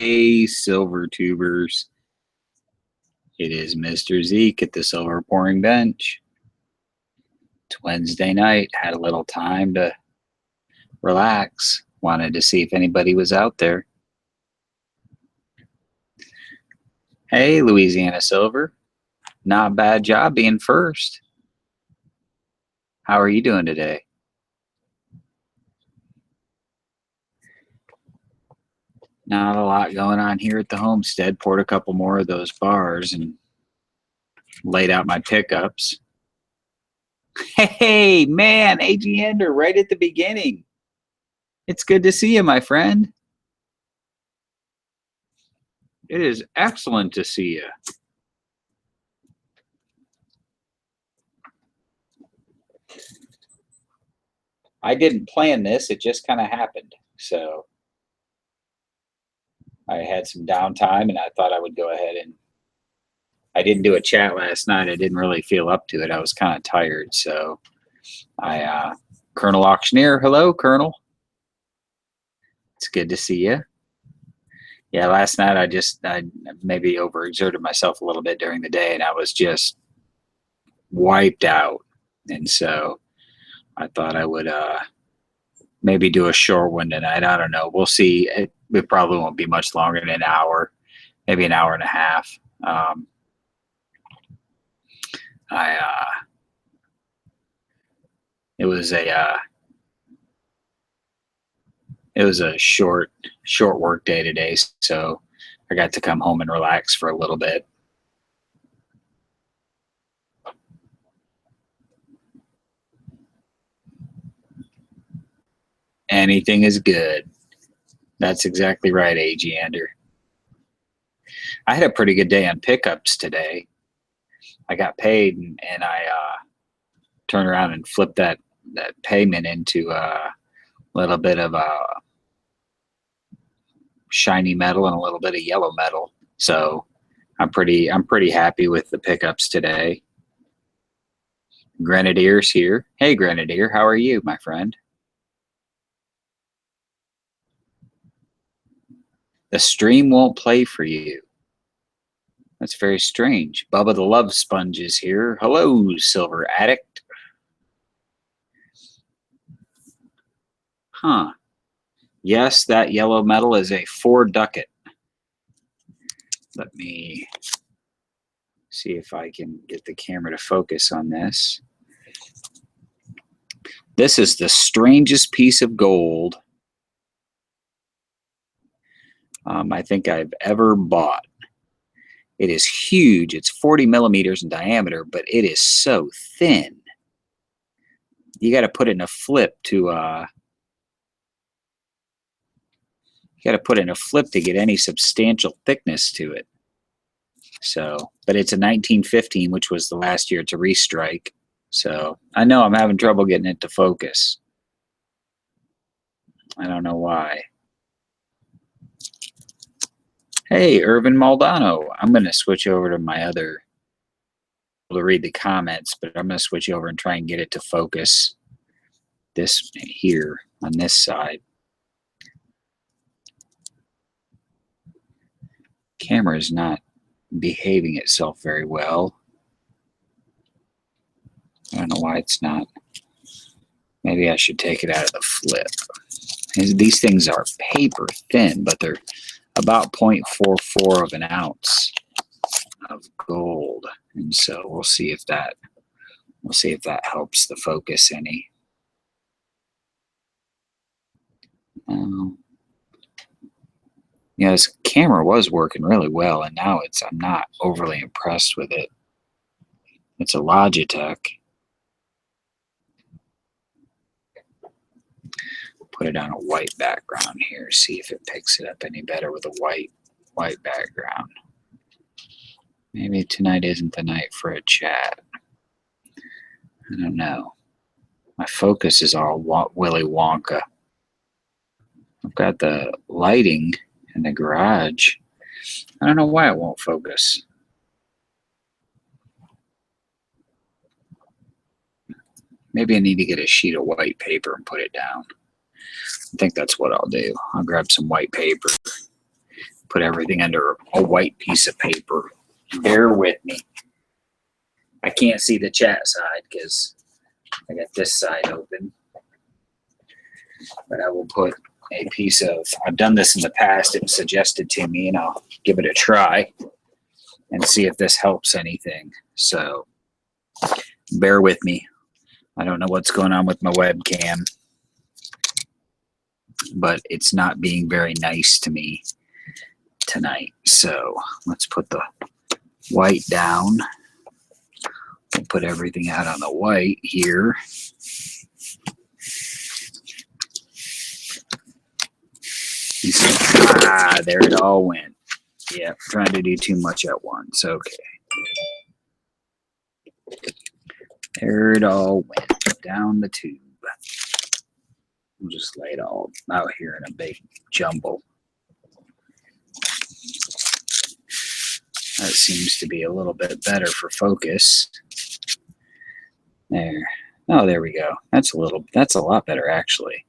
Hey, Silver Tubers. It is Mr. Zeke at the Silver Pouring Bench. It's Wednesday night. Had a little time to relax. Wanted to see if anybody was out there. Hey, Louisiana Silver. Not a bad job being first. How are you doing today? Not a lot going on here at the homestead. Poured a couple more of those bars and laid out my pickups. Hey, man, A.G. Ender right at the beginning. It's good to see you, my friend. It is excellent to see you. I didn't plan this. It just kind of happened. So I had some downtime and I thought I would go ahead and I didn't do a chat last night. I didn't really feel up to it. I was kind of tired. So Colonel Auctioneer. Hello, Colonel. It's good to see you. Yeah, last night I maybe overexerted myself a little bit during the day and I was just wiped out. And so I thought I would maybe do a short one tonight. I don't know. We'll see. It probably won't be much longer than an hour, maybe an hour and a half. It was a short work day today, so I got to come home and relax for a little bit. Anything is good. That's exactly right, A.G. Ender. I had a pretty good day on pickups today. I got paid and I turned around and flipped that payment into a little bit of a shiny metal and a little bit of yellow metal. So I'm pretty happy with the pickups today. Grenadier's here. Hey, Grenadier, how are you, my friend? The stream won't play for you. That's very strange. Bubba the Love Sponge is here. Hello, Silver Addict. Huh. Yes, that yellow metal is a 4 ducat. Let me see if I can get the camera to focus on this. This is the strangest piece of gold I think I've ever bought. It is huge. It's 40 millimeters in diameter, but it is so thin. You got to put it in a flip to get any substantial thickness to it. So, but it's a 1915, which was the last year to restrike. So I know I'm having trouble getting it to focus. I don't know why. Hey, Irvin Maldonado. I'm going to switch over to my other to read the comments, but I'm going to switch over and try and get it to focus this here on this side. Camera is not behaving itself very well. I don't know why it's not. Maybe I should take it out of the flip. These things are paper thin, but they're about 0.44 of an ounce of gold, and so we'll see if that helps the focus any. This camera was working really well, and now I'm not overly impressed with it. It's a Logitech. Put it on a white background here, see if it picks it up any better with a white background. Maybe tonight isn't the night for a chat. I don't know. My focus is all Willy Wonka. I've got the lighting in the garage. I don't know why it won't focus. Maybe I need to get a sheet of white paper and put it down. I think that's what I'll do. I'll grab some white paper, put everything under a white piece of paper. Bear with me. I can't see the chat side because I got this side open. But I will put a piece of, I've done this in the past, it was suggested to me, and I'll give it a try and see if this helps anything. So bear with me. I don't know what's going on with my webcam, but it's not being very nice to me tonight. So let's put the white down. We'll put everything out on the white here. There it all went. Yeah, trying to do too much at once. Okay. There it all went down the tube. We'll just lay it all out here in a big jumble. That seems to be a little bit better for focus. There. Oh, there we go. That's a lot better actually.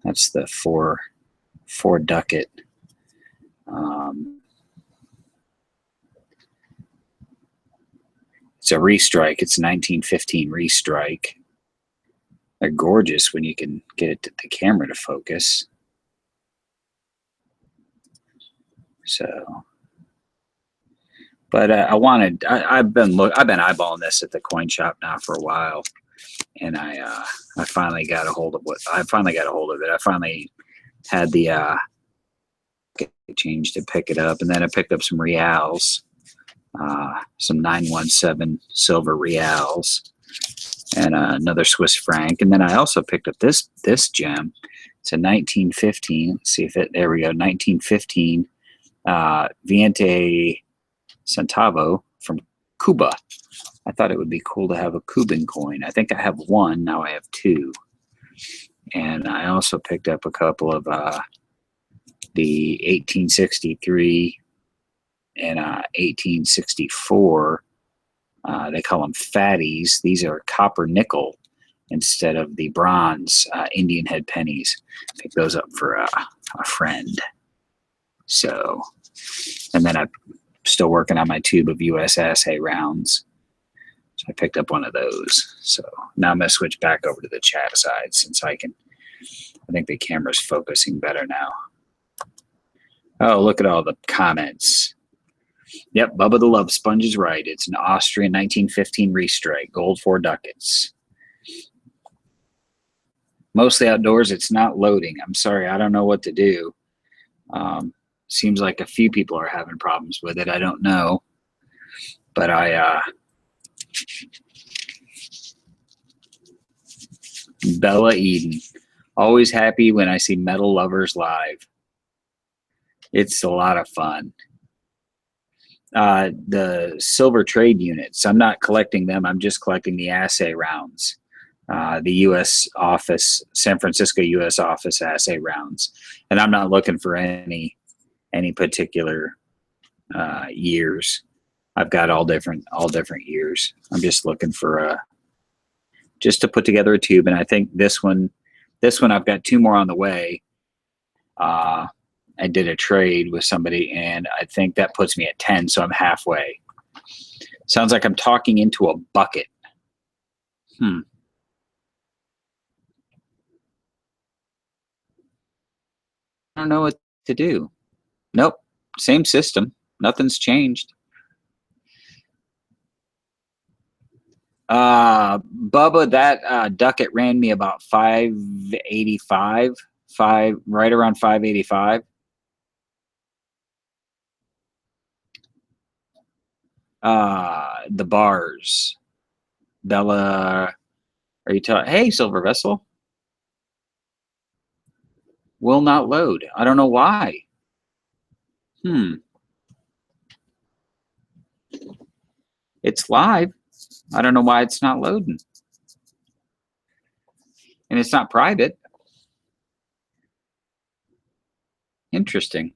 That's the four ducat. It's a restrike. It's a 1915 restrike. They're gorgeous when you can get the camera to focus. So, but I've been eyeballing this at the coin shop now for a while, and I finally got a hold of it. I finally had the change to pick it up, and then I picked up some reals, some 917 silver reals, and another Swiss franc, and then I also picked up this gem. It's a 1915. Let's see if it. There we go. 1915 Veinte Centavo from Cuba. I thought it would be cool to have a Cuban coin. I think I have one. Now I have two. And I also picked up a couple of the 1863 and 1864. They call them fatties. These are copper nickel instead of the bronze Indian head pennies. Picked those up for a friend. So, and then I'm still working on my tube of USSA rounds. So I picked up one of those. So now I'm going to switch back over to the chat side since I think the camera's focusing better now. Oh, look at all the comments. Yep, Bubba the Love Sponge is right. It's an Austrian 1915 restrike, gold 4 ducats. Mostly outdoors, it's not loading. I'm sorry, I don't know what to do. Seems like a few people are having problems with it. I don't know. But Bella Eden. Always happy when I see metal lovers live. It's a lot of fun. The silver trade units, I'm not collecting them. I'm just collecting the assay rounds. The U.S. office, San Francisco U.S. office assay rounds. And I'm not looking for any particular years. I've got all different years. I'm just looking for just to put together a tube. And I think this one I've got 2 more on the way. I did a trade with somebody, and I think that puts me at 10, so I'm halfway. Sounds like I'm talking into a bucket. I don't know what to do. Nope, same system. Nothing's changed. Bubba, that ducat ran me about 585, right around 585. The bars. Bella, are you telling? Hey, Silver Vessel. Will not load. I don't know why. It's live. I don't know why it's not loading. And it's not private. Interesting.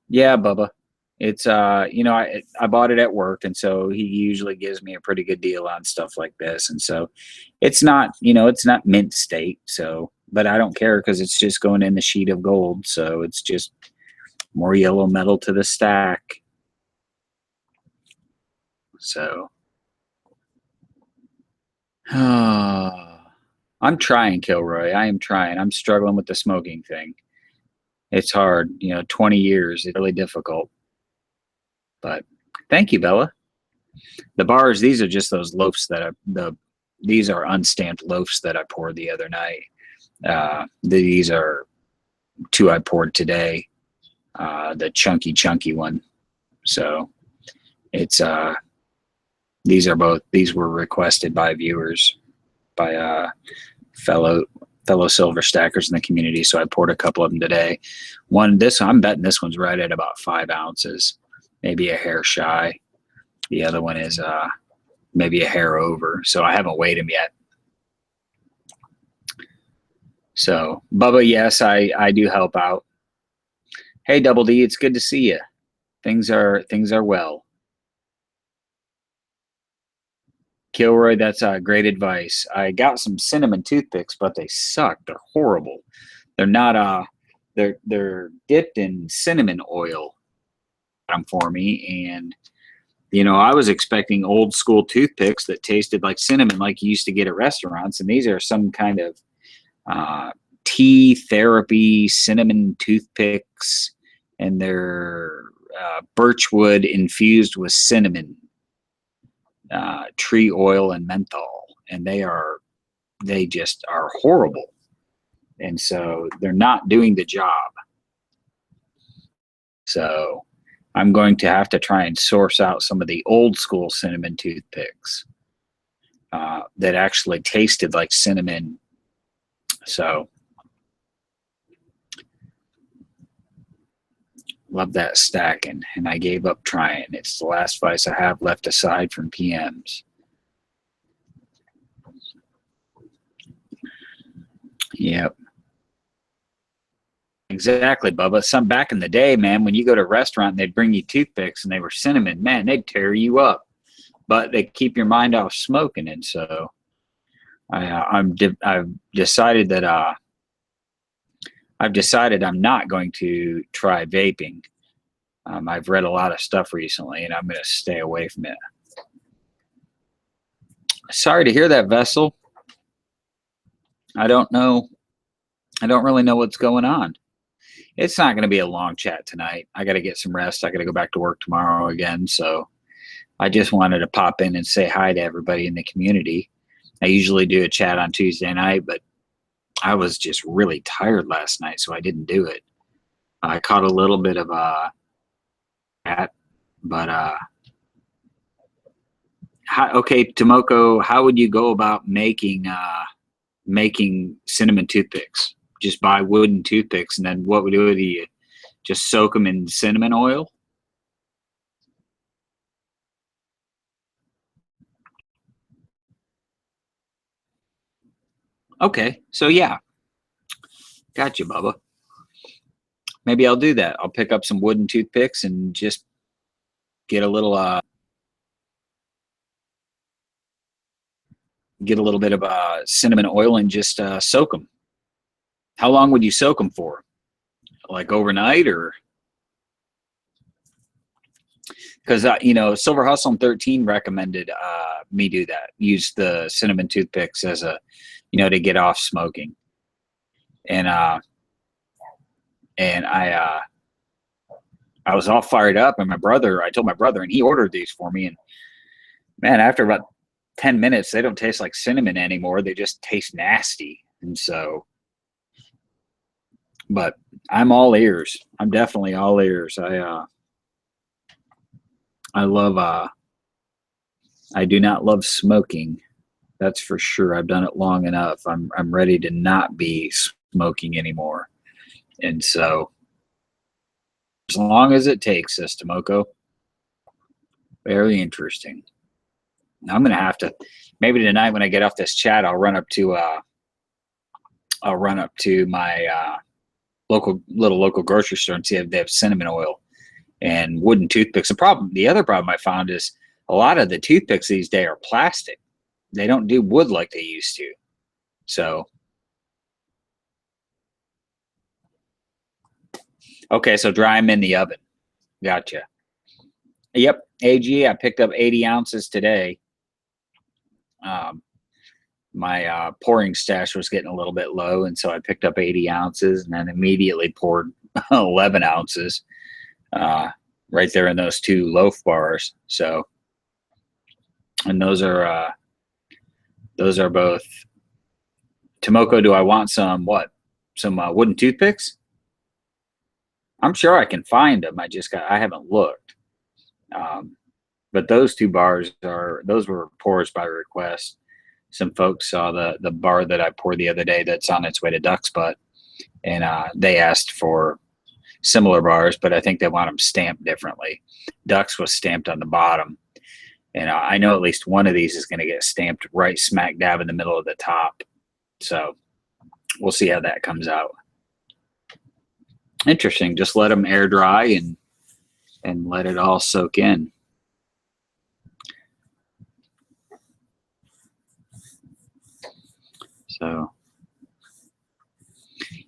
Yeah, Bubba. It's you know, I bought it at work, and so he usually gives me a pretty good deal on stuff like this. And so it's not, you know, it's not mint state. So but I don't care because it's just going in the sheet of gold. So it's just more yellow metal to the stack. So I'm trying, Kilroy. I am trying. I'm struggling with the smoking thing. It's hard, 20 years. It's really difficult. But thank you, Bella. The bars, these are just those loaves that these are unstamped loaves that I poured the other night. These are two I poured today, the chunky one. So it's these were requested by viewers, by fellow silver stackers in the community. So I poured a couple of them today. I'm betting this one's right at about 5 ounces, maybe a hair shy. The other one is maybe a hair over. So I haven't weighed them yet. So Bubba, yes, I do help out. Hey, Double D, it's good to see you. Things are well. Kilroy, that's great advice. I got some cinnamon toothpicks, but they suck. They're horrible. They're not they're dipped in cinnamon oil for me, and I was expecting old school toothpicks that tasted like cinnamon, like you used to get at restaurants, and these are some kind of tea therapy cinnamon toothpicks, and they're birchwood infused with cinnamon, tree oil, and menthol, and they just are horrible, and so they're not doing the job. So I'm going to have to try and source out some of the old school cinnamon toothpicks that actually tasted like cinnamon. So love that stacking, and I gave up trying. It's the last vice I have left aside from PMs. Yep. Exactly, Bubba. Back in the day, man, when you go to a restaurant and they'd bring you toothpicks and they were cinnamon, man, they'd tear you up. But they keep your mind off smoking, and so I've decided that I'm not going to try vaping. I've read a lot of stuff recently, and I'm going to stay away from it. Sorry to hear that, Vessel. I don't know. I don't really know what's going on. It's not going to be a long chat tonight. I got to get some rest. I got to go back to work tomorrow again. So I just wanted to pop in and say hi to everybody in the community. I usually do a chat on Tuesday night, but I was just really tired last night, so I didn't do it. I caught a little bit of chat, but okay, Tomoko, how would you go about making cinnamon toothpicks? Just buy wooden toothpicks, and then what would you just soak them in cinnamon oil? Okay, so yeah, gotcha, Bubba. Maybe I'll do that. I'll pick up some wooden toothpicks and just get a little bit of cinnamon oil and just soak them. How long would you soak them for? Like overnight, or? Because Silver Hustle 13 recommended me do that. Use the cinnamon toothpicks as a, to get off smoking. And I was all fired up, and I told my brother, and he ordered these for me. And man, after about 10 minutes, they don't taste like cinnamon anymore. They just taste nasty. And so, but I'm all ears. I'm definitely all ears. I love, I do not love smoking. That's for sure. I've done it long enough. I'm ready to not be smoking anymore. And so, as long as it takes, says Tomoko. Very interesting. I'm going to have to, maybe tonight when I get off this chat, I'll run up to my local grocery store and see if they have cinnamon oil and wooden toothpicks. The other problem I found is a lot of the toothpicks these days are plastic. They don't do wood like they used to. So Okay, so dry them in the oven. Gotcha. Yep, AG. I picked up 80 ounces today. My pouring stash was getting a little bit low, and so I picked up 80 ounces and then immediately poured 11 ounces right there in those two loaf bars. So, and those are both. Tomoko, do I want some what? Some wooden toothpicks? I'm sure I can find them. I haven't looked. But those two bars those were pours by request. Some folks saw the bar that I poured the other day that's on its way to Duck's Butt, and they asked for similar bars, but I think they want them stamped differently. Duck's was stamped on the bottom, and I know at least one of these is going to get stamped right smack dab in the middle of the top. So we'll see how that comes out. Interesting. Just let them air dry and let it all soak in. So,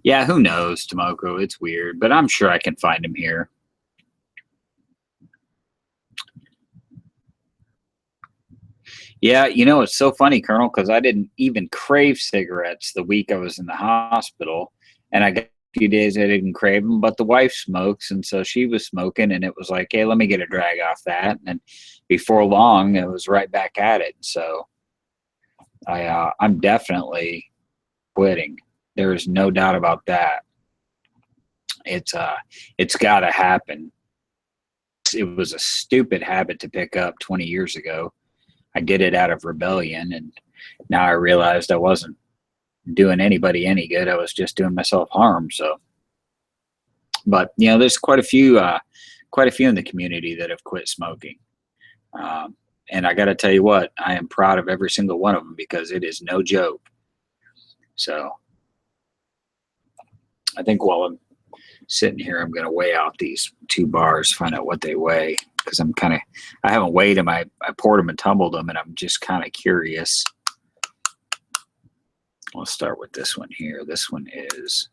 yeah, who knows, Tomoko? It's weird, but I'm sure I can find him here. Yeah, it's so funny, Colonel, because I didn't even crave cigarettes the week I was in the hospital, and I got a few days I didn't crave them, but the wife smokes, and so she was smoking, and it was like, hey, let me get a drag off that, and before long, it was right back at it. So I'm definitely quitting. There is no doubt about that. It's got to happen. It was a stupid habit to pick up 20 years ago. I did it out of rebellion, and now I realized I wasn't doing anybody any good. I was just doing myself harm. So, but there's quite a few in the community that have quit smoking. And I got to tell you what, I am proud of every single one of them because it is no joke. So I think while I'm sitting here, I'm going to weigh out these two bars, find out what they weigh, because I haven't weighed them. I poured them and tumbled them, and I'm just kind of curious. Let's start with this one here. This one that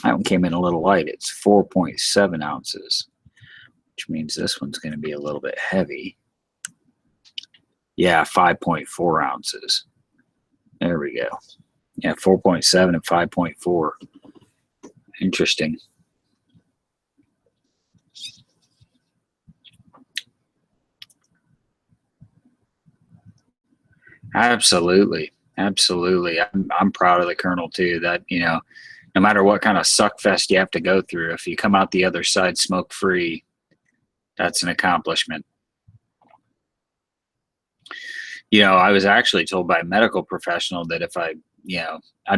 one came in a little light. It's 4.7 ounces, which means this one's going to be a little bit heavy. Yeah, 5.4 ounces. There we go. Yeah, 4.7 and 5.4. Interesting. Absolutely. I'm proud of the Colonel too. That no matter what kind of suck fest you have to go through, if you come out the other side smoke free, that's an accomplishment. I was actually told by a medical professional that if I'd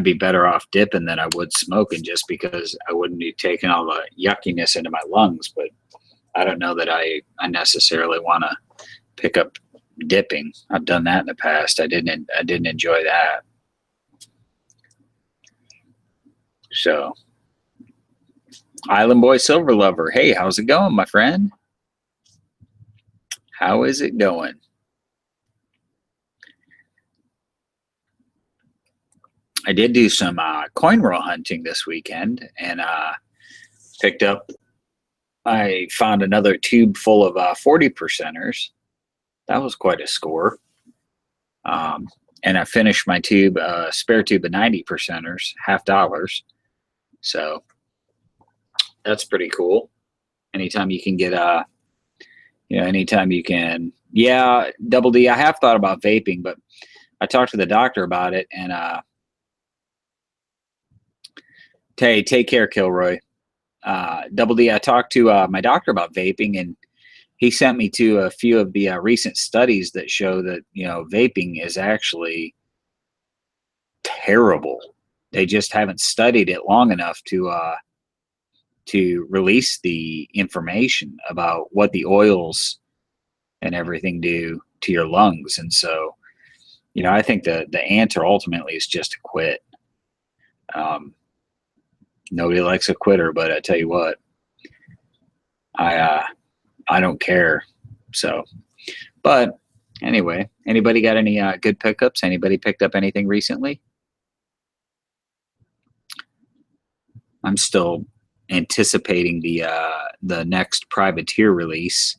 be better off dipping than I would smoking, just because I wouldn't be taking all the yuckiness into my lungs. But I don't know that I necessarily want to pick up dipping. I've done that in the past. I didn't enjoy that. So, Island Boy Silver Lover, hey, how's it going, my friend? How is it going? I did do some coin roll hunting this weekend, and I found another tube full of 40 percenters. That was quite a score. And I finished my spare tube of 90 percenters, $50. So that's pretty cool. Anytime you can get anytime you can. Yeah, Double D, I have thought about vaping, but I talked to the doctor about it, and hey, take care, Kilroy. Double D, I talked to my doctor about vaping, and he sent me to a few of the recent studies that show that vaping is actually terrible. They just haven't studied it long enough to release the information about what the oils and everything do to your lungs. And so, I think the answer ultimately is just to quit. Nobody likes a quitter, but I tell you what, I don't care. So, but anyway, anybody got any good pickups? Anybody picked up anything recently? I'm still anticipating the next Privateer release,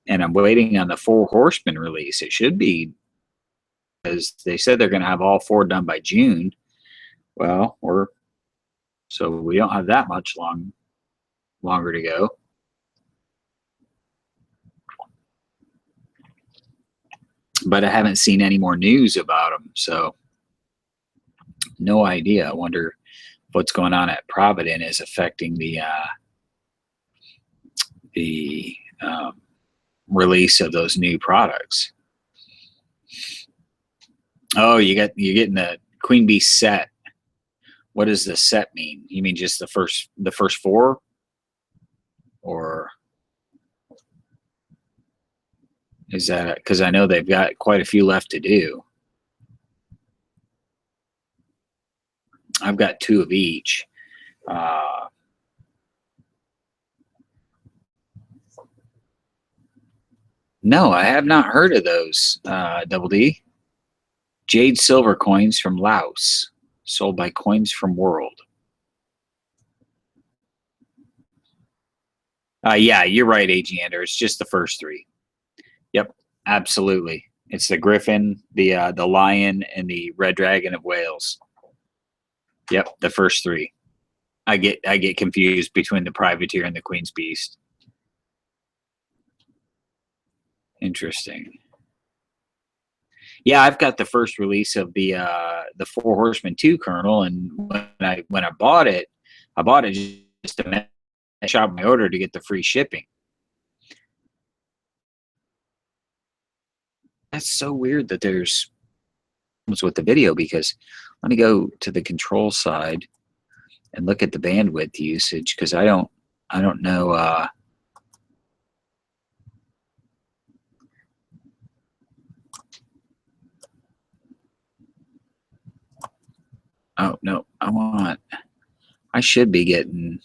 and I'm waiting on the Four Horsemen release. It should be, because they said they're going to have all 4 done by June. Well, so we don't have that much longer to go. But I haven't seen any more news about them, so no idea. I wonder what's going on at Provident is affecting the release of those new products. Oh, you're getting the Queen Bee set. What does the set mean? You mean just the first 4, or is that, because I know they've got quite a few left to do. I've got 2 of each. No, I have not heard of those. Double D. Jade silver coins from Laos, sold by Coins from World. Yeah, you're right, Agiander. It's just the first 3. Yep, absolutely. It's the Griffin, the Lion, and the Red Dragon of Wales. Yep, the first 3. I get confused between the Privateer and the Queen's Beast. Interesting. Yeah, I've got the first release of the Four Horsemen 2, Colonel, and when I bought it just to shop my order to get the free shipping. That's so weird that there's problems with the video, because let me go to the control side and look at the bandwidth usage, because I don't know. Oh no, I should be getting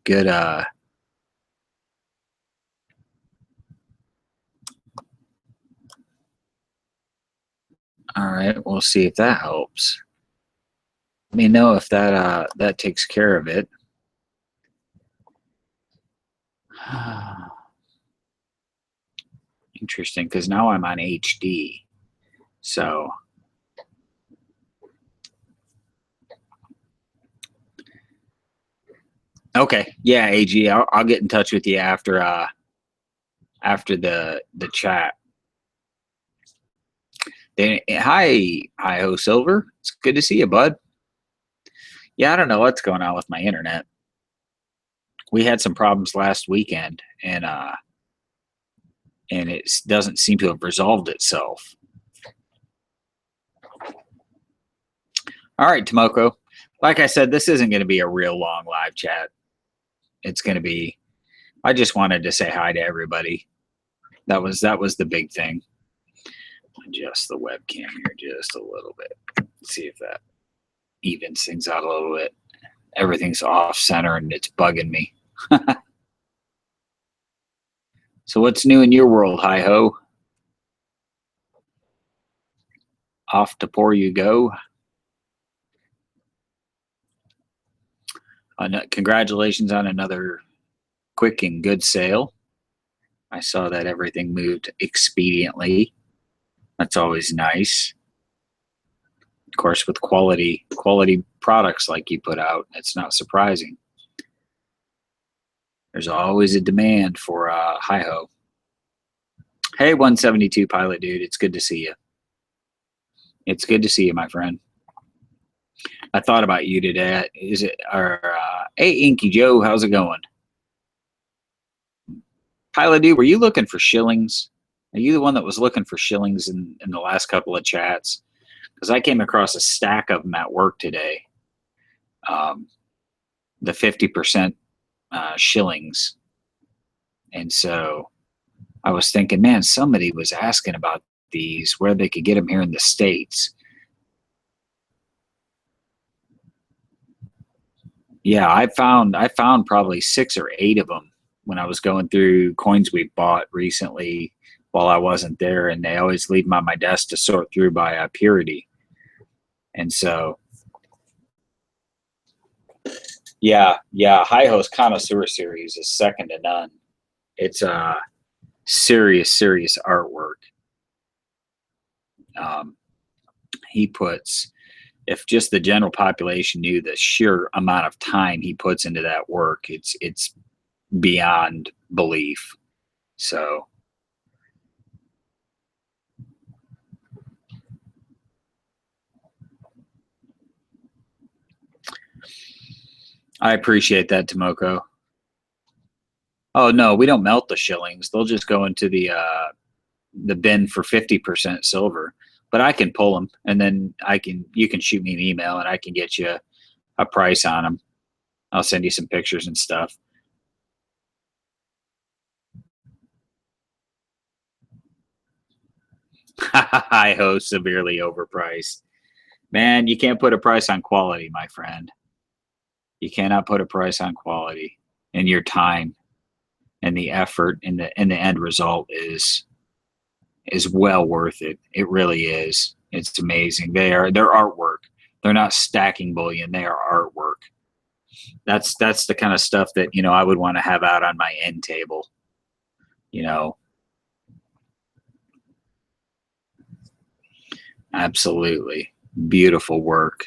good. All right, we'll see if that helps. Let me know if that takes care of it. Interesting, because now I'm on HD. So okay, yeah, AG, I'll get in touch with you after the chat. Hi, Hi-Ho Silver. It's good to see you, bud. Yeah, I don't know what's going on with my internet. We had some problems last weekend, and it doesn't seem to have resolved itself. All right, Tomoko. Like I said, this isn't going to be a real long live chat. It's going to be, I just wanted to say hi to everybody. That was the big thing. Adjust the webcam here just a little bit. See if that evens things out a little bit. Everything's off center and it's bugging me. So what's new in your world, Hi-Ho? Off to pour you go. Congratulations on another quick and good sale. I saw that everything moved expediently. That's always nice. Of course, with quality products like you put out, it's not surprising. There's always a demand for Hi-Ho. Hey, 172 Pilot Dude, it's good to see you. It's good to see you, my friend. I thought about you today. Hey, Inky Joe, how's it going? Pilot Dude, were you looking for shillings? Are you the one that was looking for shillings in the last couple of chats? Because I came across a stack of them at work today. The 50% shillings. And so I was thinking, man, somebody was asking about these, where they could get them here in the States. Yeah, I found probably 6 or 8 of them when I was going through coins we bought recently while I wasn't there, and they always leave them on my desk to sort through by purity. And so Yeah. High Host Connoisseur Series is second to none. It's serious artwork. Um, he puts, if just the general population knew the sheer amount of time he puts into that work, it's beyond belief. So I appreciate that, Tomoko. Oh no, we don't melt the shillings. They'll just go into the bin for 50% silver. But I can pull them, and then you can shoot me an email, and I can get you a price on them. I'll send you some pictures and stuff. Hi ho, severely overpriced. Man, you can't put a price on quality, my friend. You cannot put a price on quality, and your time and the effort and the end result is well worth it. It really is. It's amazing. They're artwork. They're not stacking bullion. They are artwork. That's the kind of stuff that, I would want to have out on my end table. Absolutely beautiful work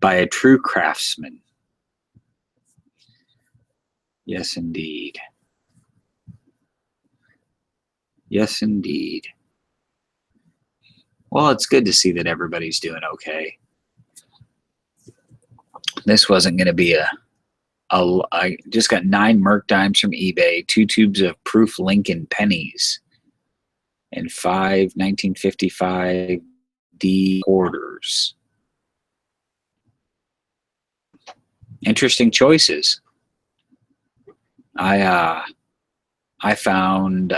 by a true craftsman. Yes, indeed. Yes, indeed. Well, it's good to see that everybody's doing okay. This wasn't going to be I just got 9 Merc dimes from eBay, 2 tubes of Proof Lincoln pennies, and 5 1955 D orders. Interesting choices. I found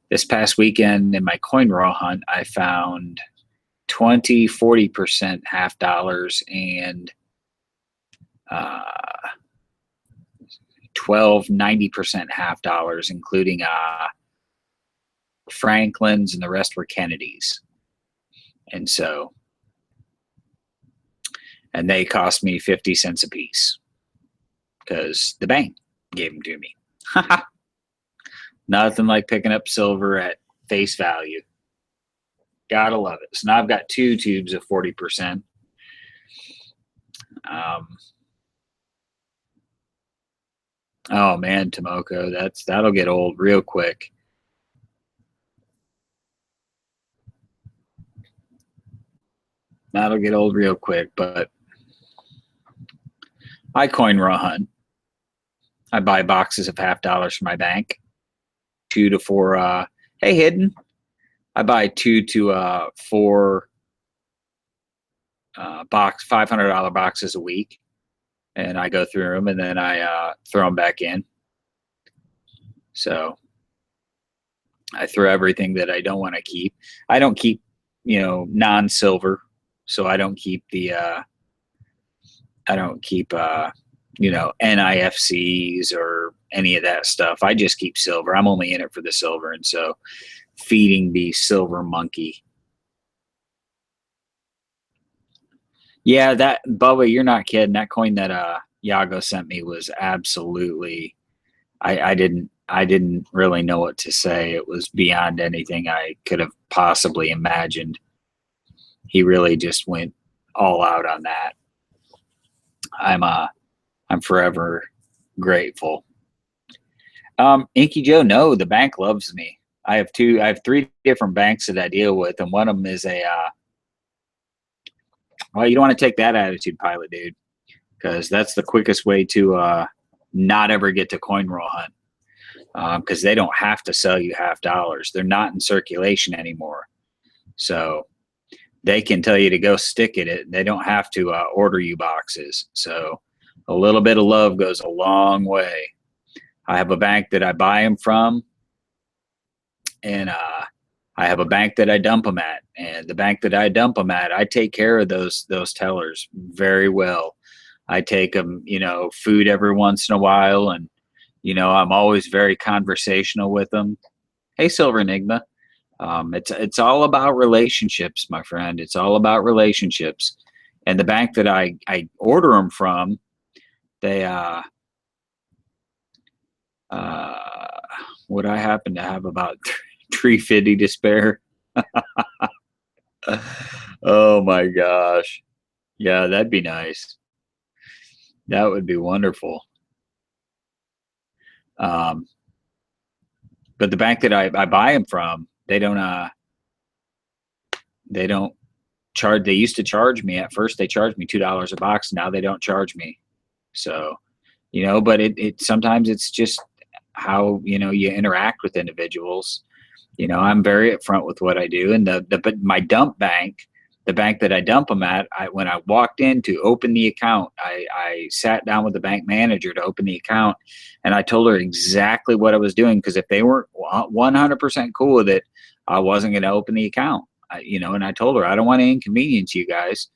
this past weekend in my coin raw hunt, I found 20, 40% half dollars and 12, 90% half dollars, including Franklin's, and the rest were Kennedy's. And they cost me 50 cents a piece because the bank gave them to me. Nothing like picking up silver at face value. Gotta love it. So now I've got 2 tubes of 40%. Oh man, Tomoko, that'll get old real quick. That'll get old real quick, but I coin raw hunt. I buy boxes of half dollars from my bank. 2 to 4 hey hidden. I buy 2 to 4 $500 boxes a week, and I go through them, and then I throw them back in. So I throw everything that I don't want to keep. I don't keep, non-silver, so I don't keep NIFCs or any of that stuff. I just keep silver. I'm only in it for the silver, and so feeding the silver monkey. Yeah, that Bubba, you're not kidding. That coin that Yago sent me was absolutely. I didn't really know what to say. It was beyond anything I could have possibly imagined. He really just went all out on that. I'm forever grateful. Inky Joe, no, the bank loves me. I have 3 different banks that I deal with, and one of them is well, you don't want to take that attitude, pilot dude, because that's the quickest way to not ever get to coin roll hunt, because they don't have to sell you half dollars. They're not in circulation anymore, so they can tell you to go stick at it. They don't have to order you boxes. So a little bit of love goes a long way. I have a bank that I buy them from, and I have a bank that I dump them at. And the bank that I dump them at, I take care of those tellers very well. I take them, food every once in a while, and I'm always very conversational with them. Hey, Silver Enigma. It's all about relationships, my friend. It's all about relationships. And the bank that I order them from, they would I happen to have about 350 to spare? Oh my gosh. Yeah, that'd be nice. That would be wonderful. But the bank that I buy them from, they don't charge. They used to charge me at first. They charged me $2 a box. Now they don't charge me. So, but it sometimes it's just how, you interact with individuals. I'm very upfront with what I do. And but my dump bank, the bank that I dump them at, when I walked in to open the account, I sat down with the bank manager to open the account, and I told her exactly what I was doing, because if they weren't 100% cool with it, I wasn't going to open the account. And I told her, I don't want to inconvenience you guys.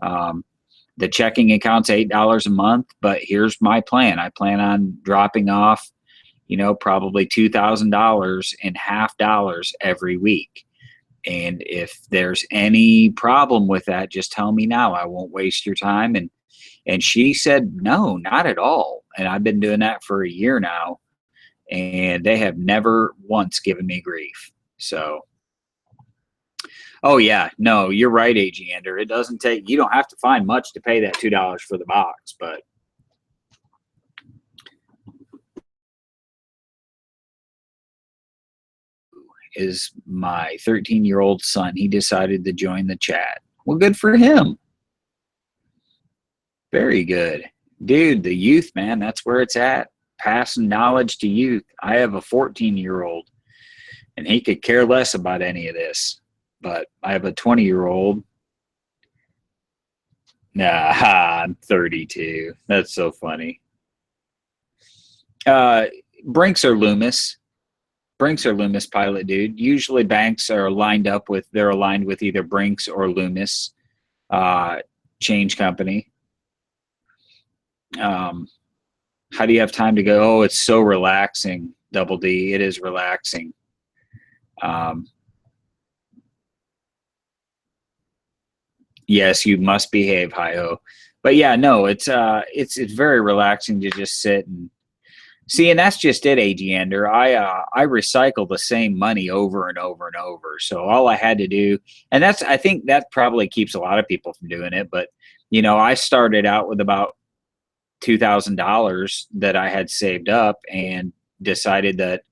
The checking account's $8 a month, but here's my plan. I plan on dropping off, probably $2,000 in half dollars every week. And if there's any problem with that, just tell me now. I won't waste your time. And she said, no, not at all. And I've been doing that for a year now, and they have never once given me grief. So, oh yeah, no, you're right, AGander. It doesn't take, you don't have to find much to pay that $2 for the box, but is my 13-year-old son. He decided to join the chat. Well, good for him. Very good. Dude, the youth, man, that's where it's at. Passing knowledge to youth. I have a 14-year-old, and he could care less about any of this. But I have a 20-year-old. Nah, I'm 32. That's so funny. Brinks or Loomis. Brinks or Loomis, pilot dude. Usually banks are aligned with either Brinks or Loomis change company. How do you have time to go? Oh, it's so relaxing, Double D. It is relaxing. Yes, you must behave, hi-ho. But yeah, no, it's very relaxing to just sit and see, and that's just it, AGander. I recycle the same money over and over and over. So all I had to do, and I think that probably keeps a lot of people from doing it. But I started out with about $2,000 that I had saved up, and decided that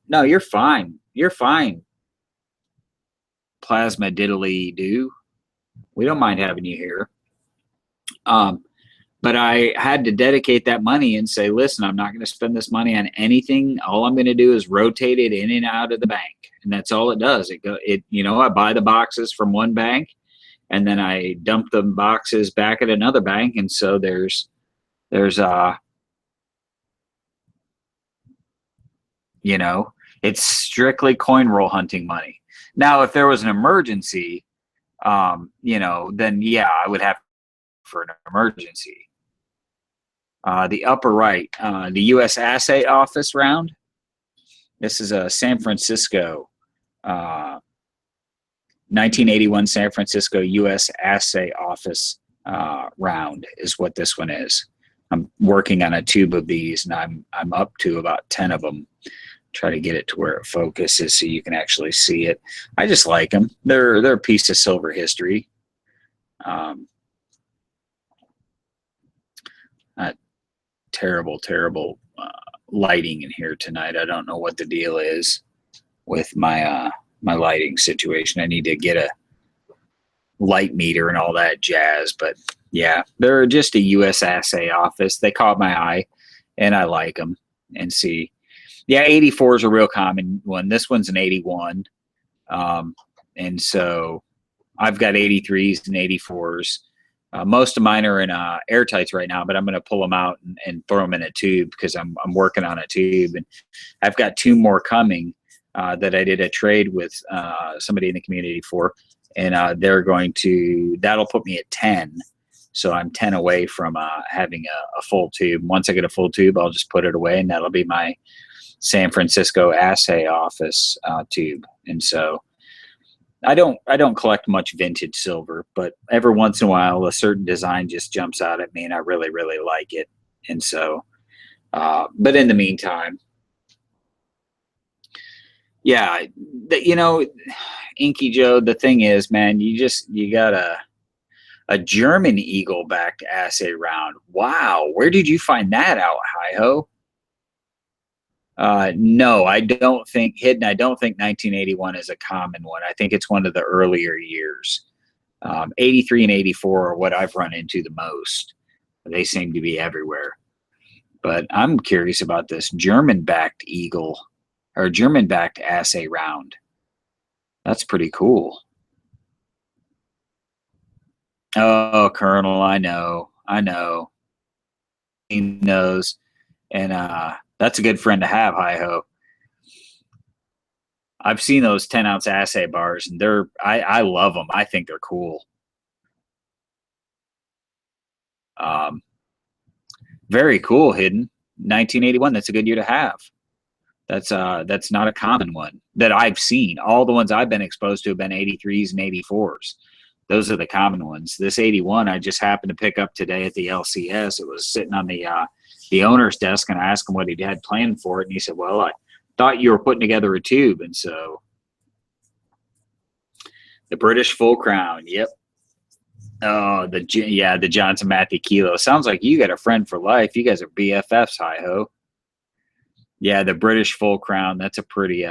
no, you're fine. You're fine. Plasma diddly do. We don't mind having you here. But I had to dedicate that money and say, listen, I'm not going to spend this money on anything. All I'm going to do is rotate it in and out of the bank. And that's all it does. I buy the boxes from one bank, and then I dump the boxes back at another bank. And so there's it's strictly coin roll hunting money. Now, if there was an emergency, then yeah, I would have for an emergency. The upper right, the U.S. Assay Office round. This is a San Francisco, 1981 San Francisco U.S. Assay Office round is what this one is. I'm working on a tube of these, and I'm up to about 10 of them. Try to get it to where it focuses so you can actually see it. I just like them. They're a piece of silver history. Terrible lighting in here tonight. I don't know what the deal is with my my lighting situation. I need to get a light meter and all that jazz. But yeah, they're just a U.S. Assay Office. They caught my eye, and I like them. And see, yeah, 84 is a real common one. This one's an 81. And so I've got 83s and 84s. Most of mine are in airtights right now, but I'm going to pull them out and throw them in a tube, because I'm working on a tube, and I've got 2 more coming that I did a trade with somebody in the community for, and that'll put me at 10. So I'm 10 away from having a full tube. Once I get a full tube, I'll just put it away, and that'll be my San Francisco Assay Office tube. And so I don't collect much vintage silver, but every once in a while a certain design just jumps out at me and I really, really like it. And so but in the meantime, yeah, Inky Joe, the thing is, man, you got a German Eagle backed assay round. Wow, where did you find that out, hi ho? No, I don't think hidden. I don't think 1981 is a common one. I think it's one of the earlier years. 83 and 84 are what I've run into the most. They seem to be everywhere. But I'm curious about this German-backed Eagle or German-backed assay round. That's pretty cool. Oh, Colonel, I know. He knows, and that's a good friend to have. Hi ho. I've seen those 10-ounce assay bars, and I love them. I think they're cool. Very cool. Hidden 1981. That's a good year to have. That's not a common one that I've seen. All the ones I've been exposed to have been 83s and 84s. Those are the common ones. This 81 I just happened to pick up today at the LCS. It was sitting on the owner's desk, and I asked him what he had planned for it, and he said, "Well, I thought you were putting together a tube." And so the British Full Crown. Yep. Oh, the Johnson Matthey Kilo. Sounds like you got a friend for life. You guys are BFFs, hi ho. Yeah, the British Full Crown. That's a pretty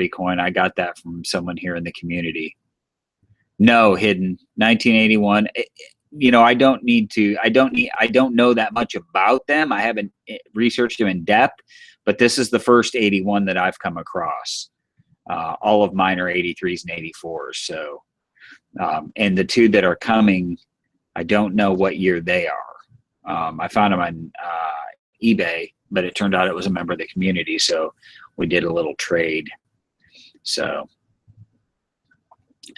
coin. I got that from someone here in the community. No, hidden 1981. I don't know that much about them. I haven't researched them in depth, but this is the first 81 that I've come across. All of mine are 83s and 84s. So, and the two that are coming, I don't know what year they are. I found them on eBay, but it turned out it was a member of the community, so we did a little trade. So,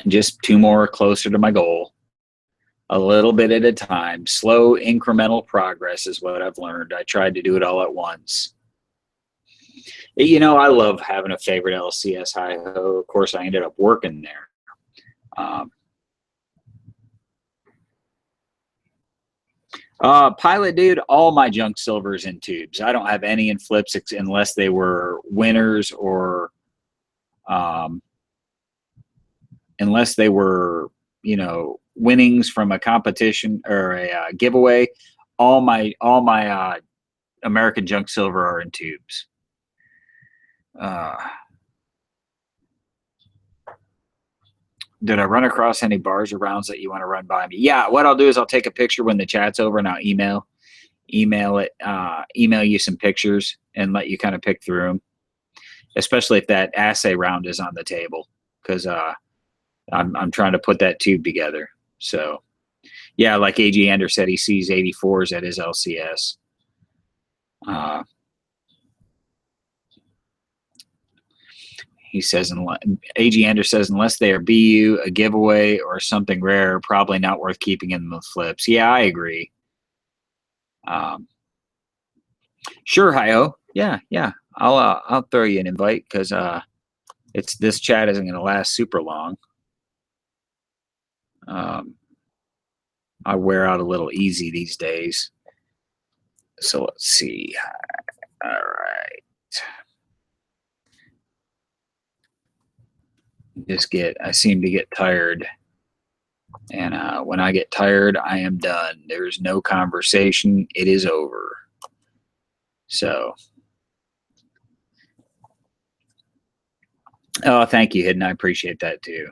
just two more closer to my goal. A little bit at a time. Slow incremental progress is what I've learned. I tried to do it all at once. I love having a favorite LCS hi-ho. Of course, I ended up working there. Pilot dude, all my junk silvers in tubes. I don't have any in flips unless they were winners or unless they were, winnings from a competition or a giveaway. All my American junk silver are in tubes. Did I run across any bars or rounds that you want to run by me? Yeah, what I'll do is I'll take a picture when the chat's over, and I'll email you some pictures and let you kind of pick through them, especially if that assay round is on the table, because I'm trying to put that tube together. So yeah, like AG Anders said, he sees 84s at his LCS. He says, AG Anders says, unless they are BU, a giveaway, or something rare, probably not worth keeping in the flips. Yeah, I agree. Sure, Hio. Yeah. I'll throw you an invite because this chat isn't going to last super long. I wear out a little easy these days. So let's see. All right. I seem to get tired. And when I get tired, I am done. There's no conversation. It is over. So, oh, thank you, Hidden. I appreciate that too.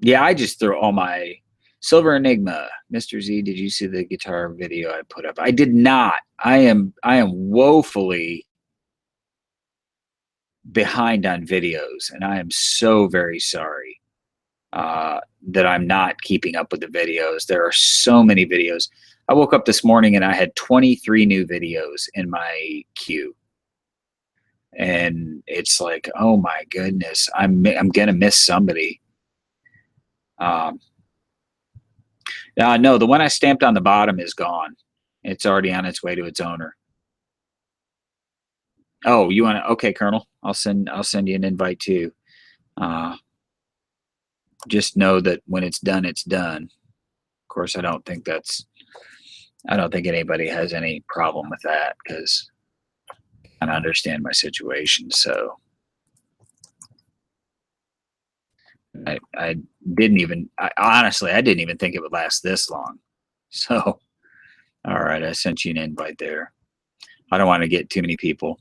Yeah, I just throw all my Silver Enigma. Mr. Z, did you see the guitar video I put up? I did not. I am woefully behind on videos, and I am so very sorry that I'm not keeping up with the videos. There are so many videos. I woke up this morning and I had 23 new videos in my queue. And it's like, oh my goodness, I'm gonna miss somebody. No, the one I stamped on the bottom is gone. It's already on its way to its owner. Oh, you want to? Okay, Colonel. I'll send you an invite too. Just know that when it's done, it's done. Of course, I don't think anybody has any problem with that because I understand my situation. So I honestly, I didn't even think it would last this long. So, all right, I sent you an invite there. I don't want to get too many people.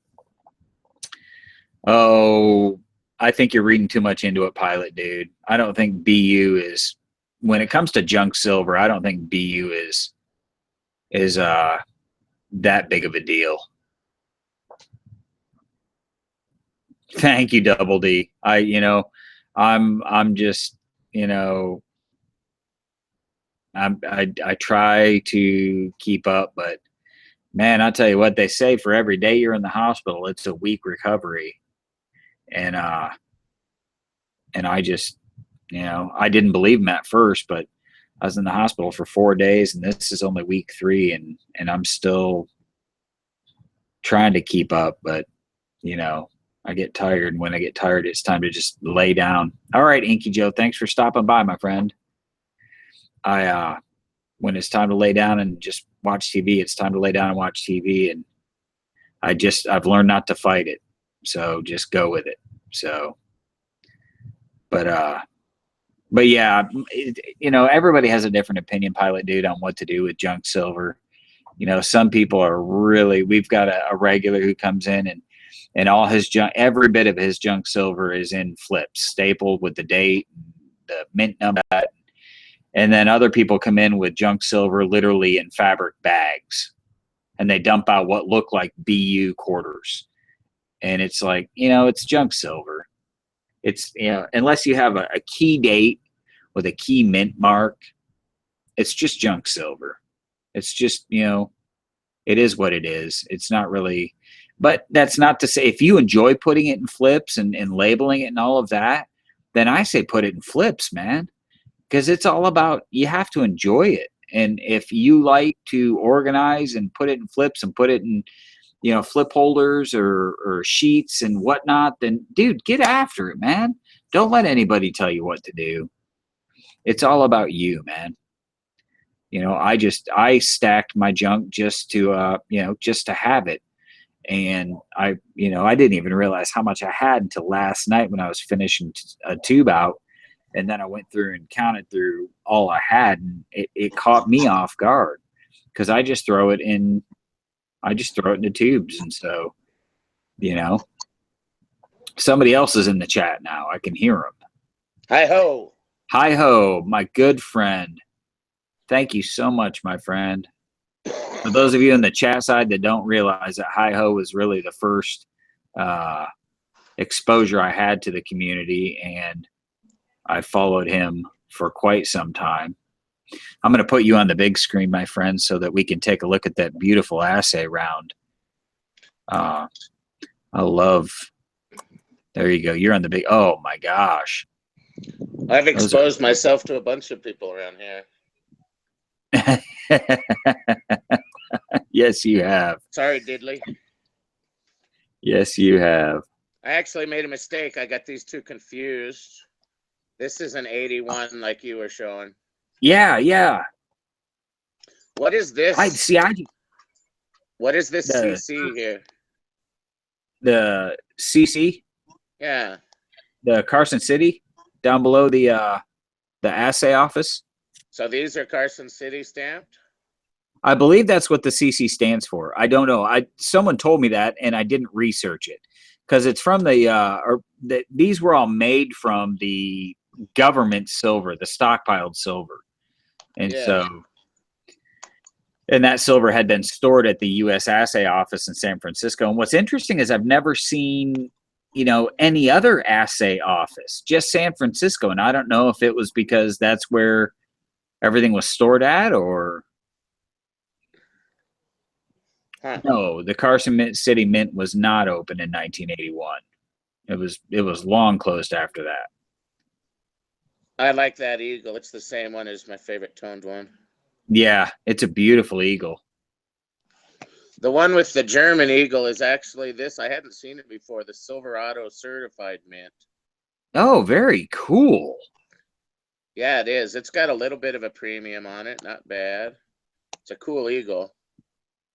Oh, I think you're reading too much into it, Pilot dude. I don't think BU is, when it comes to junk silver, I don't think BU is that big of a deal. Thank you, Double D. I'm just, I try to keep up, but man, I'll tell you what, they say for every day you're in the hospital, it's a week recovery. And I just, I didn't believe him at first, but I was in the hospital for 4 days and this is only week 3 and I'm still trying to keep up, but I get tired, and when I get tired, it's time to just lay down. All right, Inky Joe, thanks for stopping by, my friend. When it's time to lay down and just watch TV, it's time to lay down and watch TV, and I've learned not to fight it, so just go with it. So, but yeah, everybody has a different opinion, Pilot dude, on what to do with junk silver. Some people are really. We've got a regular who comes in and all his junk, every bit of his junk silver is in flips, stapled with the date, the mint number. And then other people come in with junk silver literally in fabric bags, and they dump out what look like BU quarters. And it's like, it's junk silver. It's, unless you have a key date with a key mint mark, it's just junk silver. It's just, it is what it is. It's not really. But that's not to say, if you enjoy putting it in flips and labeling it and all of that, then I say put it in flips, man. Because it's all about, you have to enjoy it. And if you like to organize and put it in flips and put it in, flip holders or sheets and whatnot, then dude, get after it, man. Don't let anybody tell you what to do. It's all about you, man. I stacked my junk just to, just to have it. And I didn't even realize how much I had until last night when I was finishing a tube out. And then I went through and counted through all I had, and it caught me off guard because I just throw it into tubes. And so, somebody else is in the chat now. I can hear them. Hi ho. Hi ho, my good friend. Thank you so much, my friend. For those of you in the chat side that don't realize that Hi Ho was really the first exposure I had to the community, and I followed him for quite some time. I'm going to put you on the big screen, my friend, so that we can take a look at that beautiful assay round. I love. There you go. You're on the big. Oh my gosh. I've exposed myself to a bunch of people around here. Yes, you have. Sorry, Diddley. Yes, you have. I actually made a mistake. I got these two confused. This is an 81 like you were showing. Yeah. What is this? What is this CC here? The CC? Yeah. The Carson City down below the assay office. So these are Carson City stamped? I believe that's what the CC stands for. I don't know. Someone told me that, and I didn't research it because it's from these were all made from the government silver, the stockpiled silver, and and that silver had been stored at the U.S. Assay office in San Francisco. And what's interesting is I've never seen any other assay office, just San Francisco, and I don't know if it was because that's where everything was stored at or. Huh. No, the Carson City Mint was not open in 1981. It was long closed after that. I like that eagle. It's the same one as my favorite toned one. Yeah, it's a beautiful eagle. The one with the German eagle is actually this. I hadn't seen it before. The Silverado Certified Mint. Oh, very cool. Yeah, it is. It's got a little bit of a premium on it. Not bad. It's a cool eagle.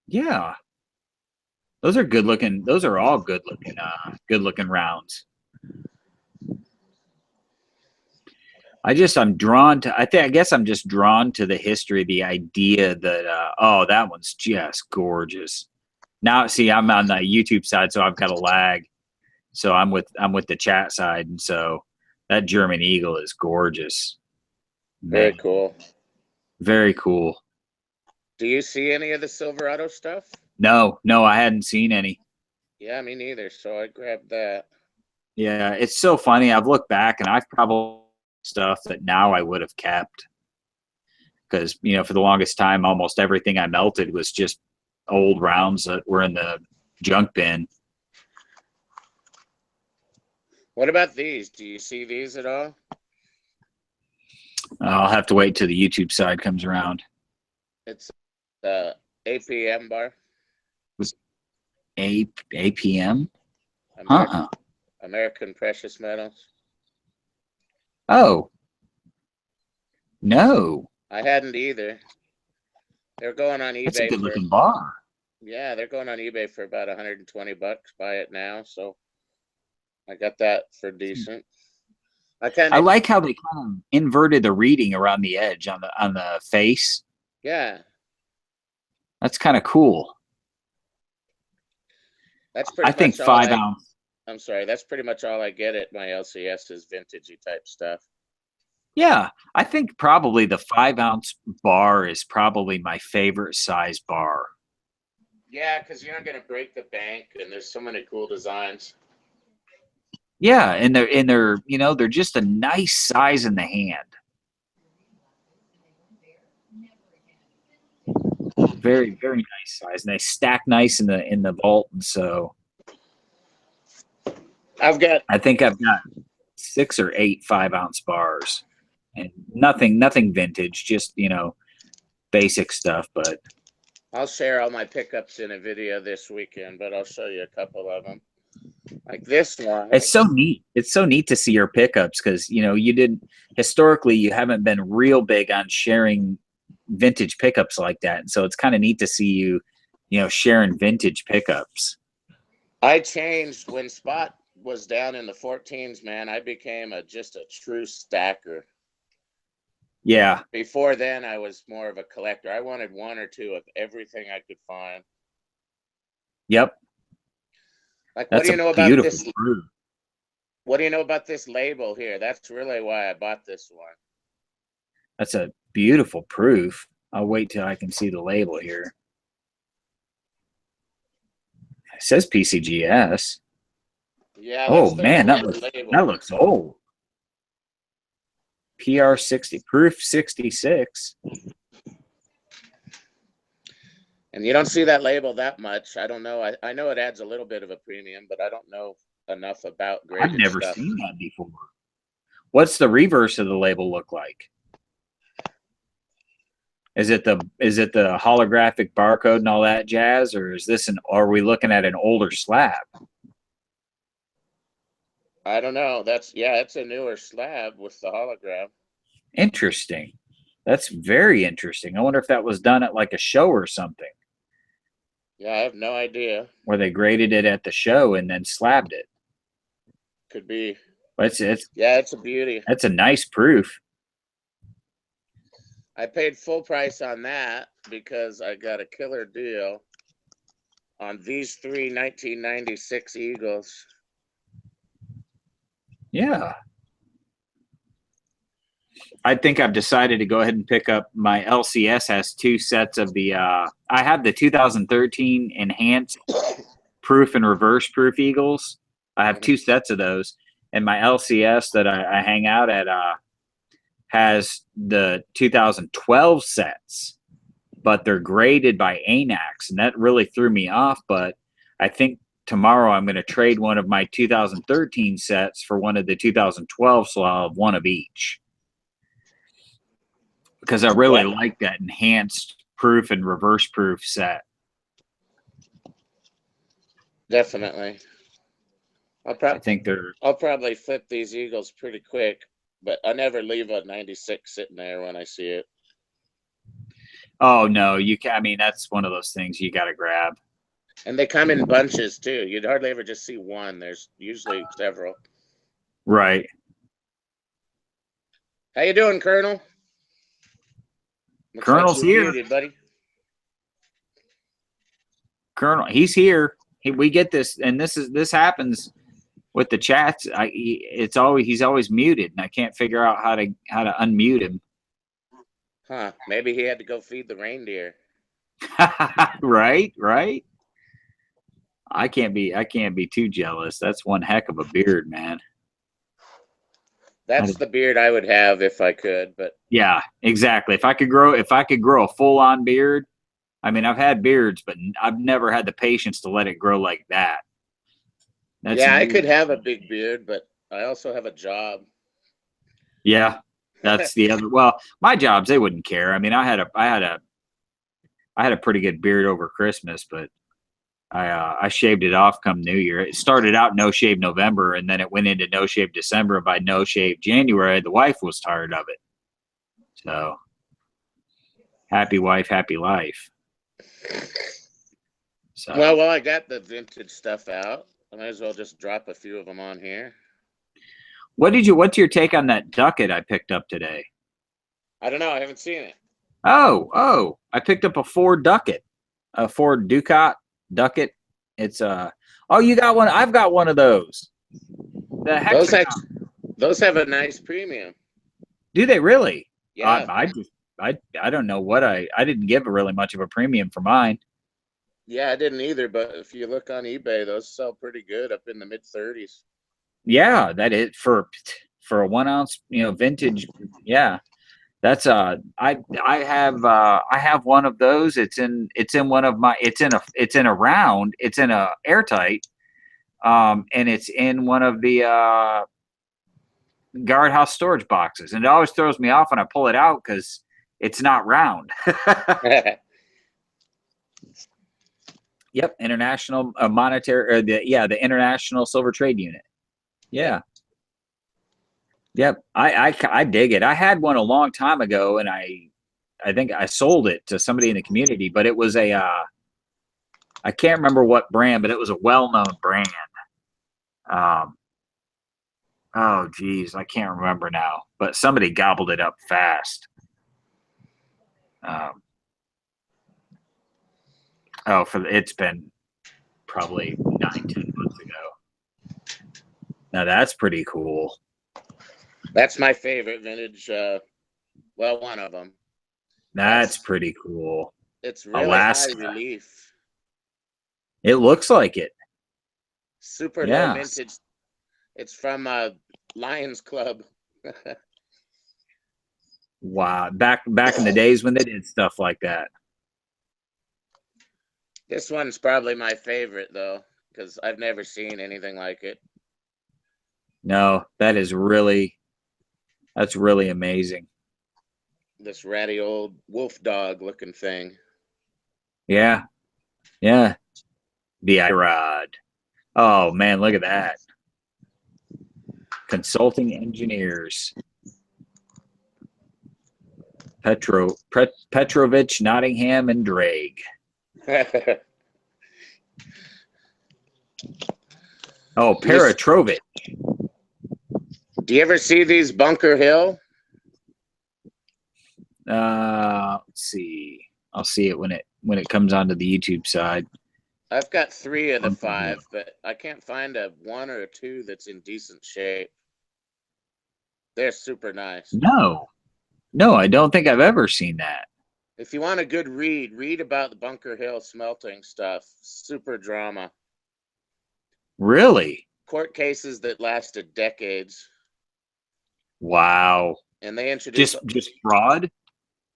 Yeah. Those are good looking. Those are all good looking rounds. I'm drawn to, I guess I'm just drawn to the history, the idea that, oh, that one's just gorgeous. Now, see, I'm on the YouTube side, so I've got a lag. So I'm with the chat side. And so that German Eagle is gorgeous. Very Man, cool. very cool. Do you see any of the Silverado stuff? No, I hadn't seen any. Yeah, me neither. So I grabbed that. Yeah, it's so funny. I've looked back and I've probably stuff that now I would have kept because, for the longest time, almost everything I melted was just old rounds that were in the junk bin. What about these? Do you see these at all? I'll have to wait till the YouTube side comes around. It's the APM bar. Was APM? American, American Precious Metals. Oh. No. I hadn't either. They're going on eBay. That's a good looking bar. Yeah, they're going on eBay for about $120. Buy it now. So I got that for decent. I like how they kind of inverted the reading around the edge on the face. Yeah. That's kind of cool. That's pretty I think 5 ounce. I'm sorry. That's pretty much all I get at my LCS is vintagey type stuff. Yeah, I think probably the 5 ounce bar is probably my favorite size bar. Yeah, because you're not going to break the bank, and there's so many cool designs. Yeah, and they're just a nice size in the hand. Very, very nice size, and they stack nice in the vault. And so, I think I've got 6 or 8 5 ounce bars, and nothing vintage, just basic stuff. But I'll share all my pickups in a video this weekend, but I'll show you a couple of them. Like this one. It's so neat. It's so neat to see your pickups because historically you haven't been real big on sharing vintage pickups like that, and so it's kind of neat to see you sharing vintage pickups. I changed when Spot was down in the 14s, man. I became just a true stacker. Yeah. Before then, I was more of a collector. I wanted 1 or 2 of everything I could find. Yep. Like, what do you know about this? Proof. What do you know about this label here? That's really why I bought this one. That's a beautiful proof. I'll wait till I can see the label here. It says PCGS. Yeah. Oh man, that looks old. PR60 proof 66. And you don't see that label that much. I don't know. I know it adds a little bit of a premium, but I don't know enough about graded I've never stuff. seen that before. What's the reverse of the label look like? Is it the holographic barcode and all that jazz, or are we looking at an older slab? I don't know. It's a newer slab with the hologram. Interesting. That's very interesting. I wonder if that was done at like a show or something. Yeah, I have no idea. Where they graded it at the show and then slabbed it. Could be. But it's a beauty. That's a nice proof. I paid full price on that because I got a killer deal on these 3 1996 Eagles. Yeah. I think I've decided to go ahead and pick up my LCS has 2 sets of the I have the 2013 enhanced proof and reverse proof Eagles. I have 2 sets of those, and my LCS that I hang out at has the 2012 sets, but they're graded by ANAX, and that really threw me off. But I think tomorrow I'm going to trade one of my 2013 sets for one of the 2012, so I'll have one of each. Because I really like that enhanced proof and reverse proof set. Definitely. I'll I think they're. I'll probably flip these Eagles pretty quick, but I never leave a 96 sitting there when I see it. Oh no, you can. I mean, that's one of those things you got to grab. And they come in bunches too. You'd hardly ever just see one. There's usually several. Right. How you doing, Colonel? Looks Colonel's like you're here. muted, buddy. Colonel, he's here. We get this, and this happens with the chats. He's always muted, and I can't figure out how to unmute him. Huh? Maybe he had to go feed the reindeer. Right. I can't be too jealous. That's one heck of a beard, man. That's the beard I would have if I could, but yeah, exactly. If I could grow a full-on beard, I mean, I've had beards, but I've never had the patience to let it grow like that. I could have a big beard, but I also have a job. Yeah, that's the other. Well, my jobs, they wouldn't care. I mean, I had a pretty good beard over Christmas, but I shaved it off come New Year. It started out no shave November, and then it went into no shave December. By no shave January, the wife was tired of it. So, happy wife, happy life. So, well, I got the vintage stuff out. I might as well just drop a few of them on here. what's your take on that Ducket I picked up today? I don't know. I haven't seen it. Oh, I picked up a Ford Ducket, a Ford Ducket. It's you got one. I've got one of those. Those have a nice premium. Do they really? Yeah. I don't know what I didn't give really much of a premium for mine. Yeah, I didn't either. But if you look on eBay, those sell pretty good, up in the mid-30s. Yeah, that is for a 1 ounce, vintage. Yeah, that's I have one of those. It's in one of my. It's in a airtight, and it's in one of the guardhouse storage boxes, and it always throws me off when I pull it out because it's not round. Yep, international monetary, or the international silver trade unit. Yeah. Yep, I dig it. I had one a long time ago, and I think I sold it to somebody in the community, but it was a I can't remember what brand, but it was a well-known brand. Oh geez, I can't remember now, but somebody gobbled it up fast. It's been probably 9-10 months ago. Now that's pretty cool. That's my favorite vintage. One of them. That's pretty cool. It's really Alaska. High relief. It looks like it. Super low vintage. It's from Lions Club. Wow, back in the days when they did stuff like that. This one's probably my favorite though, because I've never seen anything like it. No, that's really amazing. This ratty old wolf dog looking thing. Yeah. The iRod. Oh man, look at that. Consulting engineers. Petrovich, Nottingham, and Drake. Oh, Peratrovich. Do you ever see these Bunker Hill? Let's see. I'll see it when it comes onto the YouTube side. I've got 3 of the 5, but I can't find a 1 or a 2 that's in decent shape. They're super nice. No, I don't think I've ever seen that. If you want a good read about the Bunker Hill smelting stuff. Super drama. Really? Court cases that lasted decades. Wow. And they introduced just fraud?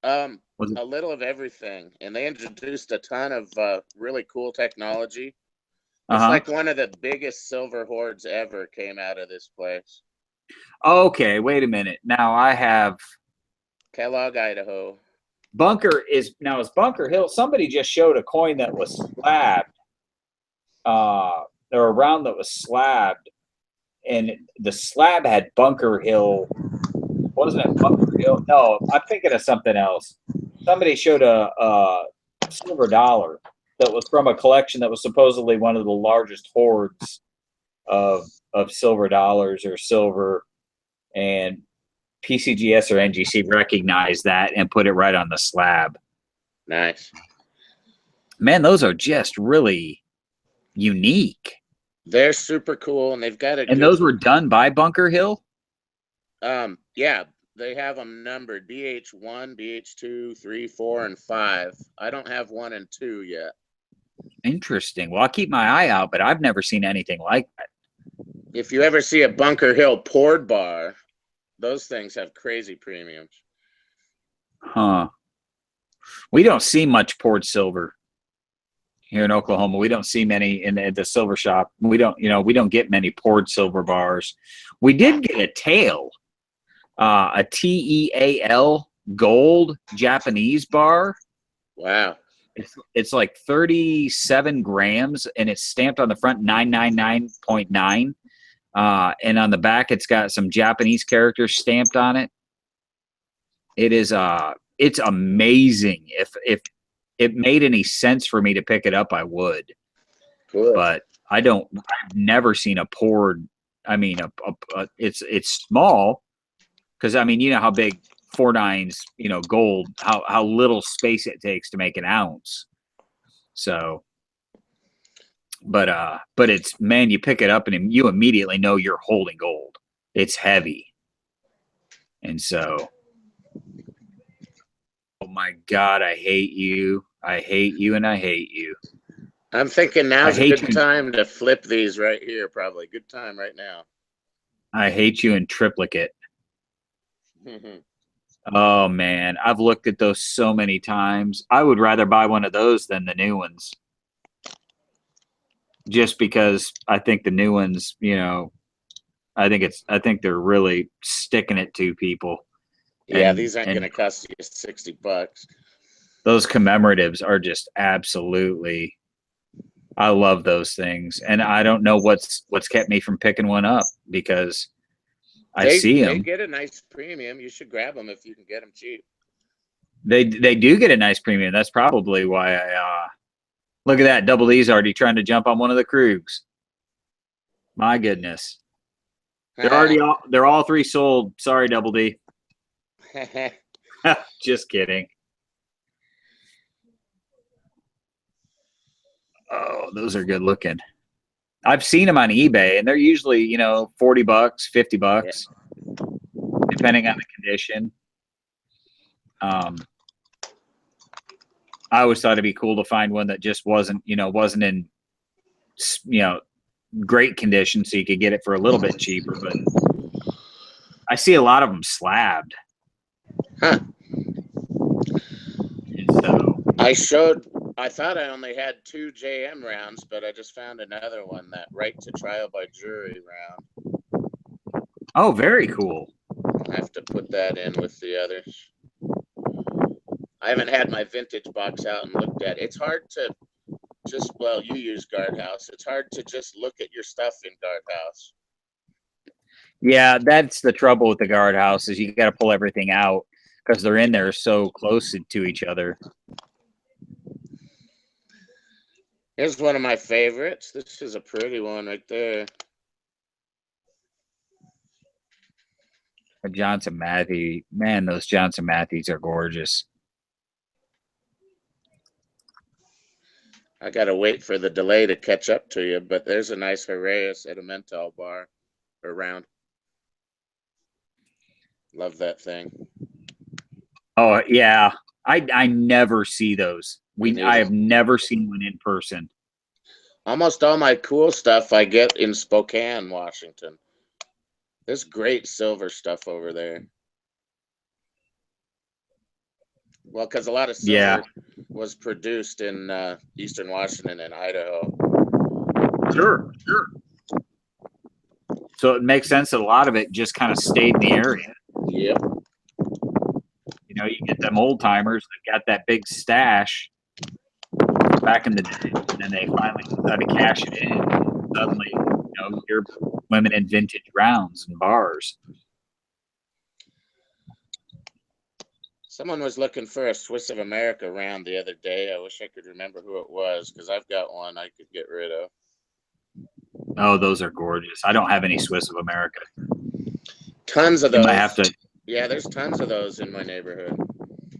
A little of everything. And they introduced a ton of really cool technology. It's like one of the biggest silver hoards ever came out of this place. Okay, wait a minute. Now I have Kellogg, Idaho. Is Bunker Hill. Somebody just showed a coin that was slabbed, or a round that was slabbed and the slab had Bunker Hill. Wasn't it Bunker Hill? No, I'm thinking of something else. Somebody showed a silver dollar that was from a collection that was supposedly one of the largest hoards of silver dollars or silver, and PCGS or NGC recognized that and put it right on the slab. Nice. Man, those are just really unique. They're super cool, and they've got a. And those were done by Bunker Hill? Yeah, they have them numbered BH1, BH2, 3, 4, and 5. I don't have 1 and 2 yet. Interesting. Well, I'll keep my eye out, but I've never seen anything like that. If you ever see a Bunker Hill poured bar, those things have crazy premiums. Huh. We don't see much poured silver here in Oklahoma. We don't see many in the silver shop. We don't get many poured silver bars. We did get a tail, a TEAL gold Japanese bar. Wow. It's like 37 grams, and it's stamped on the front 999.9. And on the back, it's got some Japanese characters stamped on it. It is it's amazing. If it made any sense for me to pick it up, I would. Good. But I've never seen a poured. I mean, it's small, because I mean, you know how big 4.9s, gold, how little space it takes to make an ounce. So, but it's, man, you pick it up and you immediately know you're holding gold. It's heavy. And so, oh my God, I hate you. I hate you and I hate you. I'm thinking now's a good time to flip these right here, probably. Good time right now. I hate you in triplicate. Oh, man. I've looked at those so many times. I would rather buy one of those than the new ones. Just because I think the new ones, I think they're really sticking it to people. Yeah, these aren't going to cost you $60. Those commemoratives are just absolutely, I love those things. And I don't know what's kept me from picking one up, because I see them. They get a nice premium. You should grab them if you can get them cheap. They do get a nice premium. That's probably why I look at that. Double D's already trying to jump on one of the Krugs. My goodness. They're all three sold. Sorry, Double D. Just kidding. Oh, those are good looking. I've seen them on eBay, and they're usually, $40, $50, depending on the condition. I always thought it'd be cool to find one that just wasn't in, great condition, so you could get it for a little bit cheaper. But I see a lot of them slabbed. Huh. And so I thought I only had 2 JM rounds, but I just found another one, that right to trial by jury round. Oh, very cool. I'll have to put that in with the others. I haven't had my vintage box out and looked at it. It's hard to you use Guardhouse. It's hard to just look at your stuff in Guardhouse. Yeah, that's the trouble with the Guardhouse, is you got to pull everything out because they're in there so close to each other. Here's one of my favorites. This is a pretty one right there. A Johnson Matthey. Man, those Johnson Mattheys are gorgeous. I got to wait for the delay to catch up to you, but there's a nice Heraeus Edimmental bar around. Love that thing. Oh, yeah. I never see those. I have never seen one in person. Almost all my cool stuff I get in Spokane, Washington. There's great silver stuff over there. Well, because a lot of silver was produced in Eastern Washington and Idaho. Sure. So it makes sense that a lot of it just kind of stayed in the area. Yep. You get them old timers that got that big stash back in the day, and then they finally decided to cash it in. And suddenly your women in vintage rounds and bars. Someone was looking for a Swiss of America round the other day. I wish I could remember who it was because I've got one I could get rid of. Oh, those are gorgeous. I don't have any Swiss of America. Tons of You those. might have to. Yeah, there's tons of those in my neighborhood.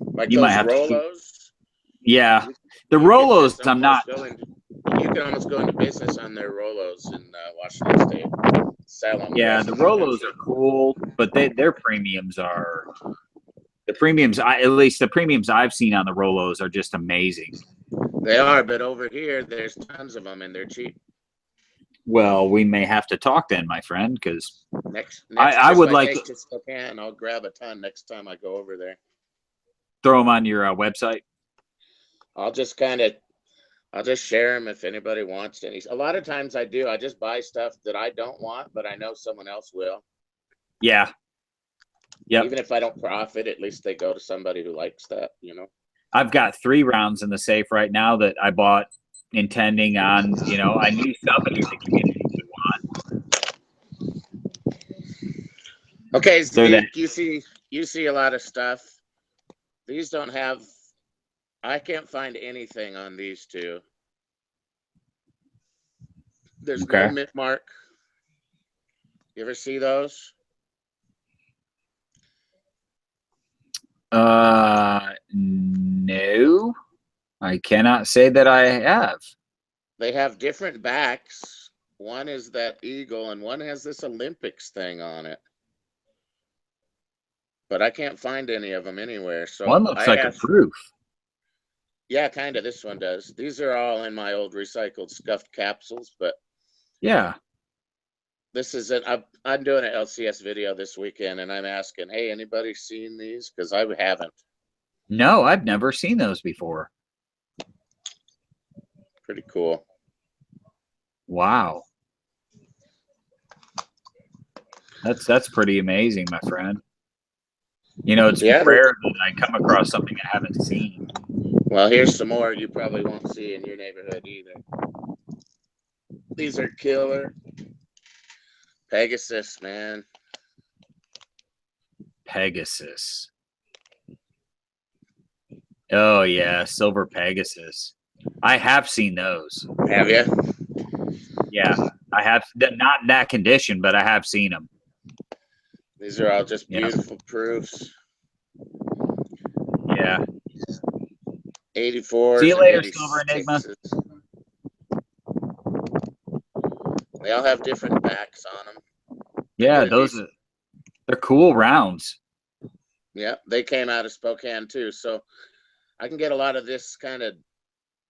Like You those might have to. Rolos. Yeah, the You can Rolos. just I'm not. you can almost go into business on their Rolos in Washington State. Sell them. Yeah, the Rolos are cool, but their premiums are the premiums. At least the premiums I've seen on the Rolos are just amazing. They are, but over here there's tons of them and they're cheap. Well, we may have to talk then, my friend, because Next I would like to Spokane. I'll grab a ton next time I go over there. throw them on your website. I'll just share them if anybody wants any. A lot of times I do. I just buy stuff that I don't want, but I know someone else will. Yeah. Yep. Even if I don't profit, at least they go to somebody who likes that, I've got 3 rounds in the safe right now that I bought intending on, I knew somebody in the community would want. Okay, Zeke, you see a lot of stuff. These don't have, I can't find anything on these two. There's no mint mark. You ever see those? No, I cannot say that I have. They have different backs. One is that eagle and one has this Olympics thing on it. But I can't find any of them anywhere. So one looks like a proof. Yeah, kind of. This one does. These are all in my old recycled scuffed capsules, but yeah. This is I'm doing an LCS video this weekend, and I'm asking, hey, anybody seen these? Because I haven't. No, I've never seen those before. Pretty cool. Wow. That's pretty amazing, my friend. It's rare that I come across something I haven't seen. Well, here's some more you probably won't see in your neighborhood either. These are killer. Pegasus, man. Pegasus. Oh, yeah. Silver Pegasus. I have seen those. Have you? Yeah. I have. Not in that condition, but I have seen them. These are all just beautiful proofs. Yeah. 84. See you later, Silver Enigma. They all have different backs on them. Yeah, they're cool rounds. Yeah, they came out of Spokane too. So I can get a lot of this kind of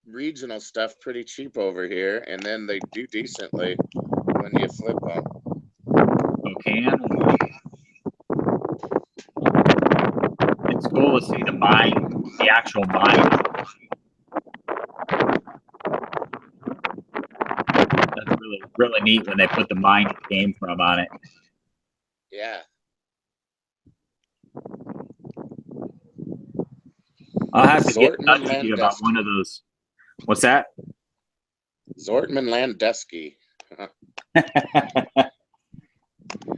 regional stuff pretty cheap over here. And then they do decently when you flip them. Spokane. It's cool to see the actual mine. That's really neat when they put the mine it came from on it. Yeah. I'll have to get in touch with you about one of those. What's that? Zortman Landusky.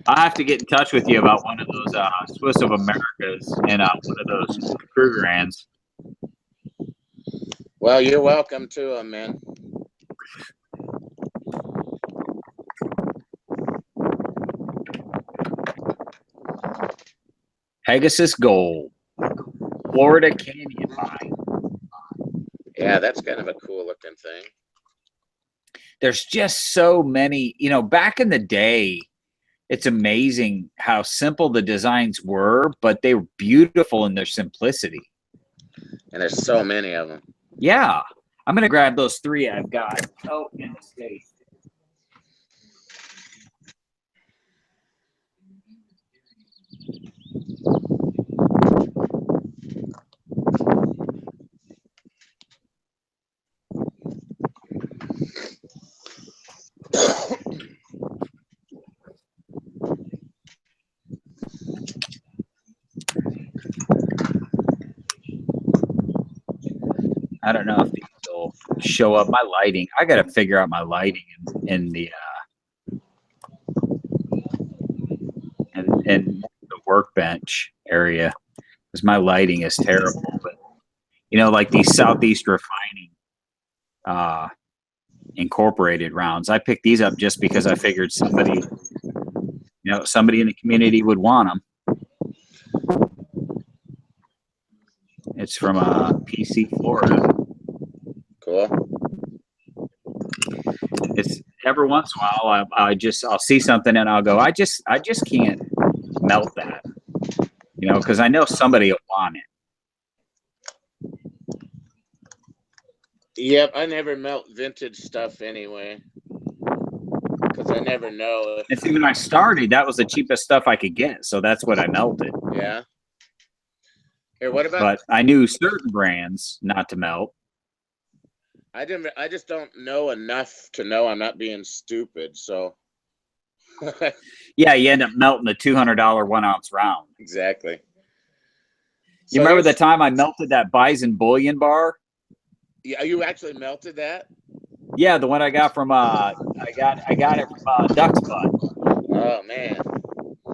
I'll have to get in touch with you about one of those Swiss of Americas and one of those Krugerrands. Well, you're welcome to them, man. Pegasus Gold, Florida Canyon Mine. Yeah, that's kind of a cool looking thing. There's just so many, back in the day, it's amazing how simple the designs were, but they were beautiful in their simplicity. And there's so many of them. Yeah. I'm going to grab those 3 I've got. Oh, in the state. I don't know if these will show up. My lighting. I got to figure out my lighting in the in the workbench area because my lighting is terrible. But you know, like these Southeast Refining Incorporated rounds, I picked these up just because I figured somebody in the community would want them. It's from PC, Florida. Cool. It's every once in a while I'll see something and I'll go, I just can't melt that, you know, because I know somebody will want it. Yep, I never melt vintage stuff anyway, because I never know. And see, when I started, that was the cheapest stuff I could get, so that's what I melted. Yeah. Here, what about? But I knew certain brands not to melt. I just don't know enough to know I'm not being stupid. So. Yeah, you end up melting the $200 1-ounce round. Exactly. You remember the time I melted that Bison Bullion bar? Yeah, you actually melted that? Yeah, the one I got from I got it from Duck's Butt. Oh man.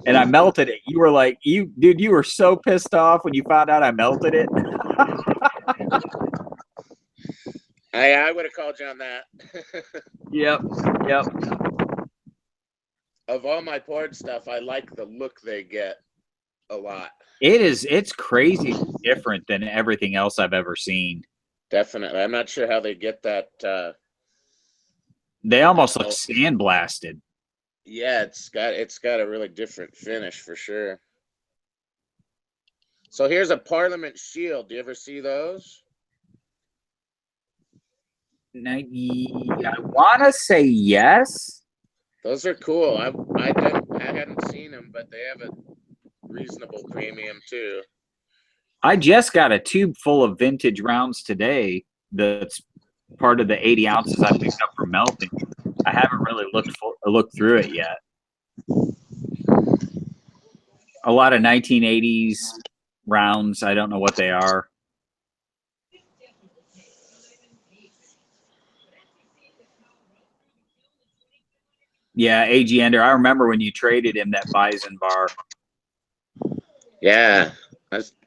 And I melted it. You were like, you were so pissed off when you found out I melted it. I would have called you on that. Yep. Of all my poured stuff, I like the look they get a lot. It's crazy different than everything else I've ever seen. Definitely. I'm not sure how they get that. They almost look sandblasted. Yeah, it's got a really different finish for sure. So here's a Parliament Shield. Do you ever see those? I want to say yes. Those are cool. I hadn't seen them, but they have a reasonable premium too. I just got a tube full of vintage rounds today. That's part of the 80 ounces I picked up for melting. I haven't really looked through it yet. A lot of 1980s rounds. I don't know what they are. Yeah, A.G. Ender. I remember when you traded him that Bison bar. Yeah,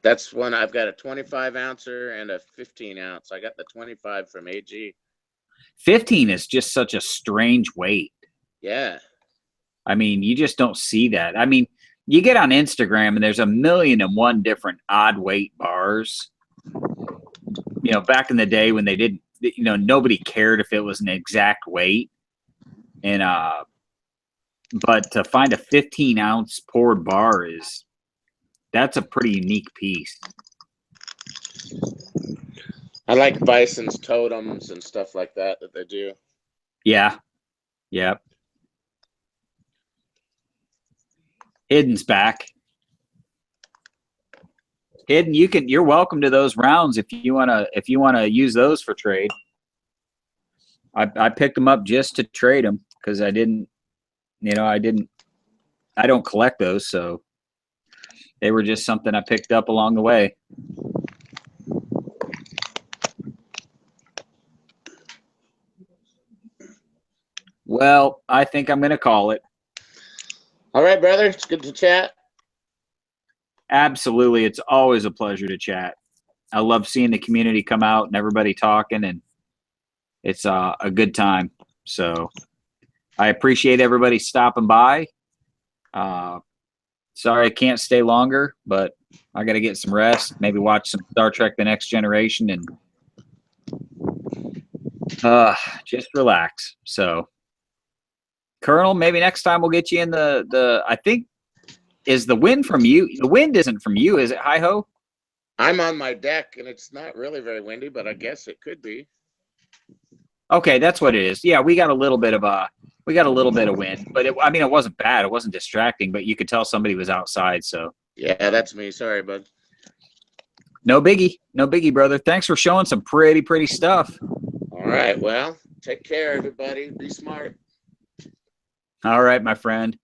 that's one. I've got a 25 ouncer and a 15 ounce. I got the 25 from AG. 15 is just such a strange weight. Yeah. I mean, you just don't see that. I mean, you get on Instagram and there's 1,000,001 different odd weight bars. You know, back in the day when they didn't, you know, nobody cared if it was an exact weight. And, but to find a 15-ounce poured bar that's a pretty unique piece. I like Bison's totems and stuff like that they do. Yeah. Yep. Hidden's back. Hidden, you're welcome to those rounds if you wanna use those for trade. I picked them up just to trade them because I don't collect those, so they were just something I picked up along the way. Well, I think I'm going to call it. All right, brother. It's good to chat. Absolutely. It's always a pleasure to chat. I love seeing the community come out and everybody talking, and it's a good time. So I appreciate everybody stopping by. Sorry I can't stay longer, but I got to get some rest, maybe watch some Star Trek The Next Generation, and just relax. So, Colonel, maybe next time we'll get you in I think, is the wind from you? The wind isn't from you, is it, hi-ho? I'm on my deck, and it's not really very windy, but I guess it could be. Okay, that's what it is. Yeah, we got a little bit of wind, but it wasn't bad. It wasn't distracting, but you could tell somebody was outside. So yeah, that's me. Sorry, bud. No biggie, brother. Thanks for showing some pretty stuff. All right. Well, take care, everybody. Be smart. All right, my friend.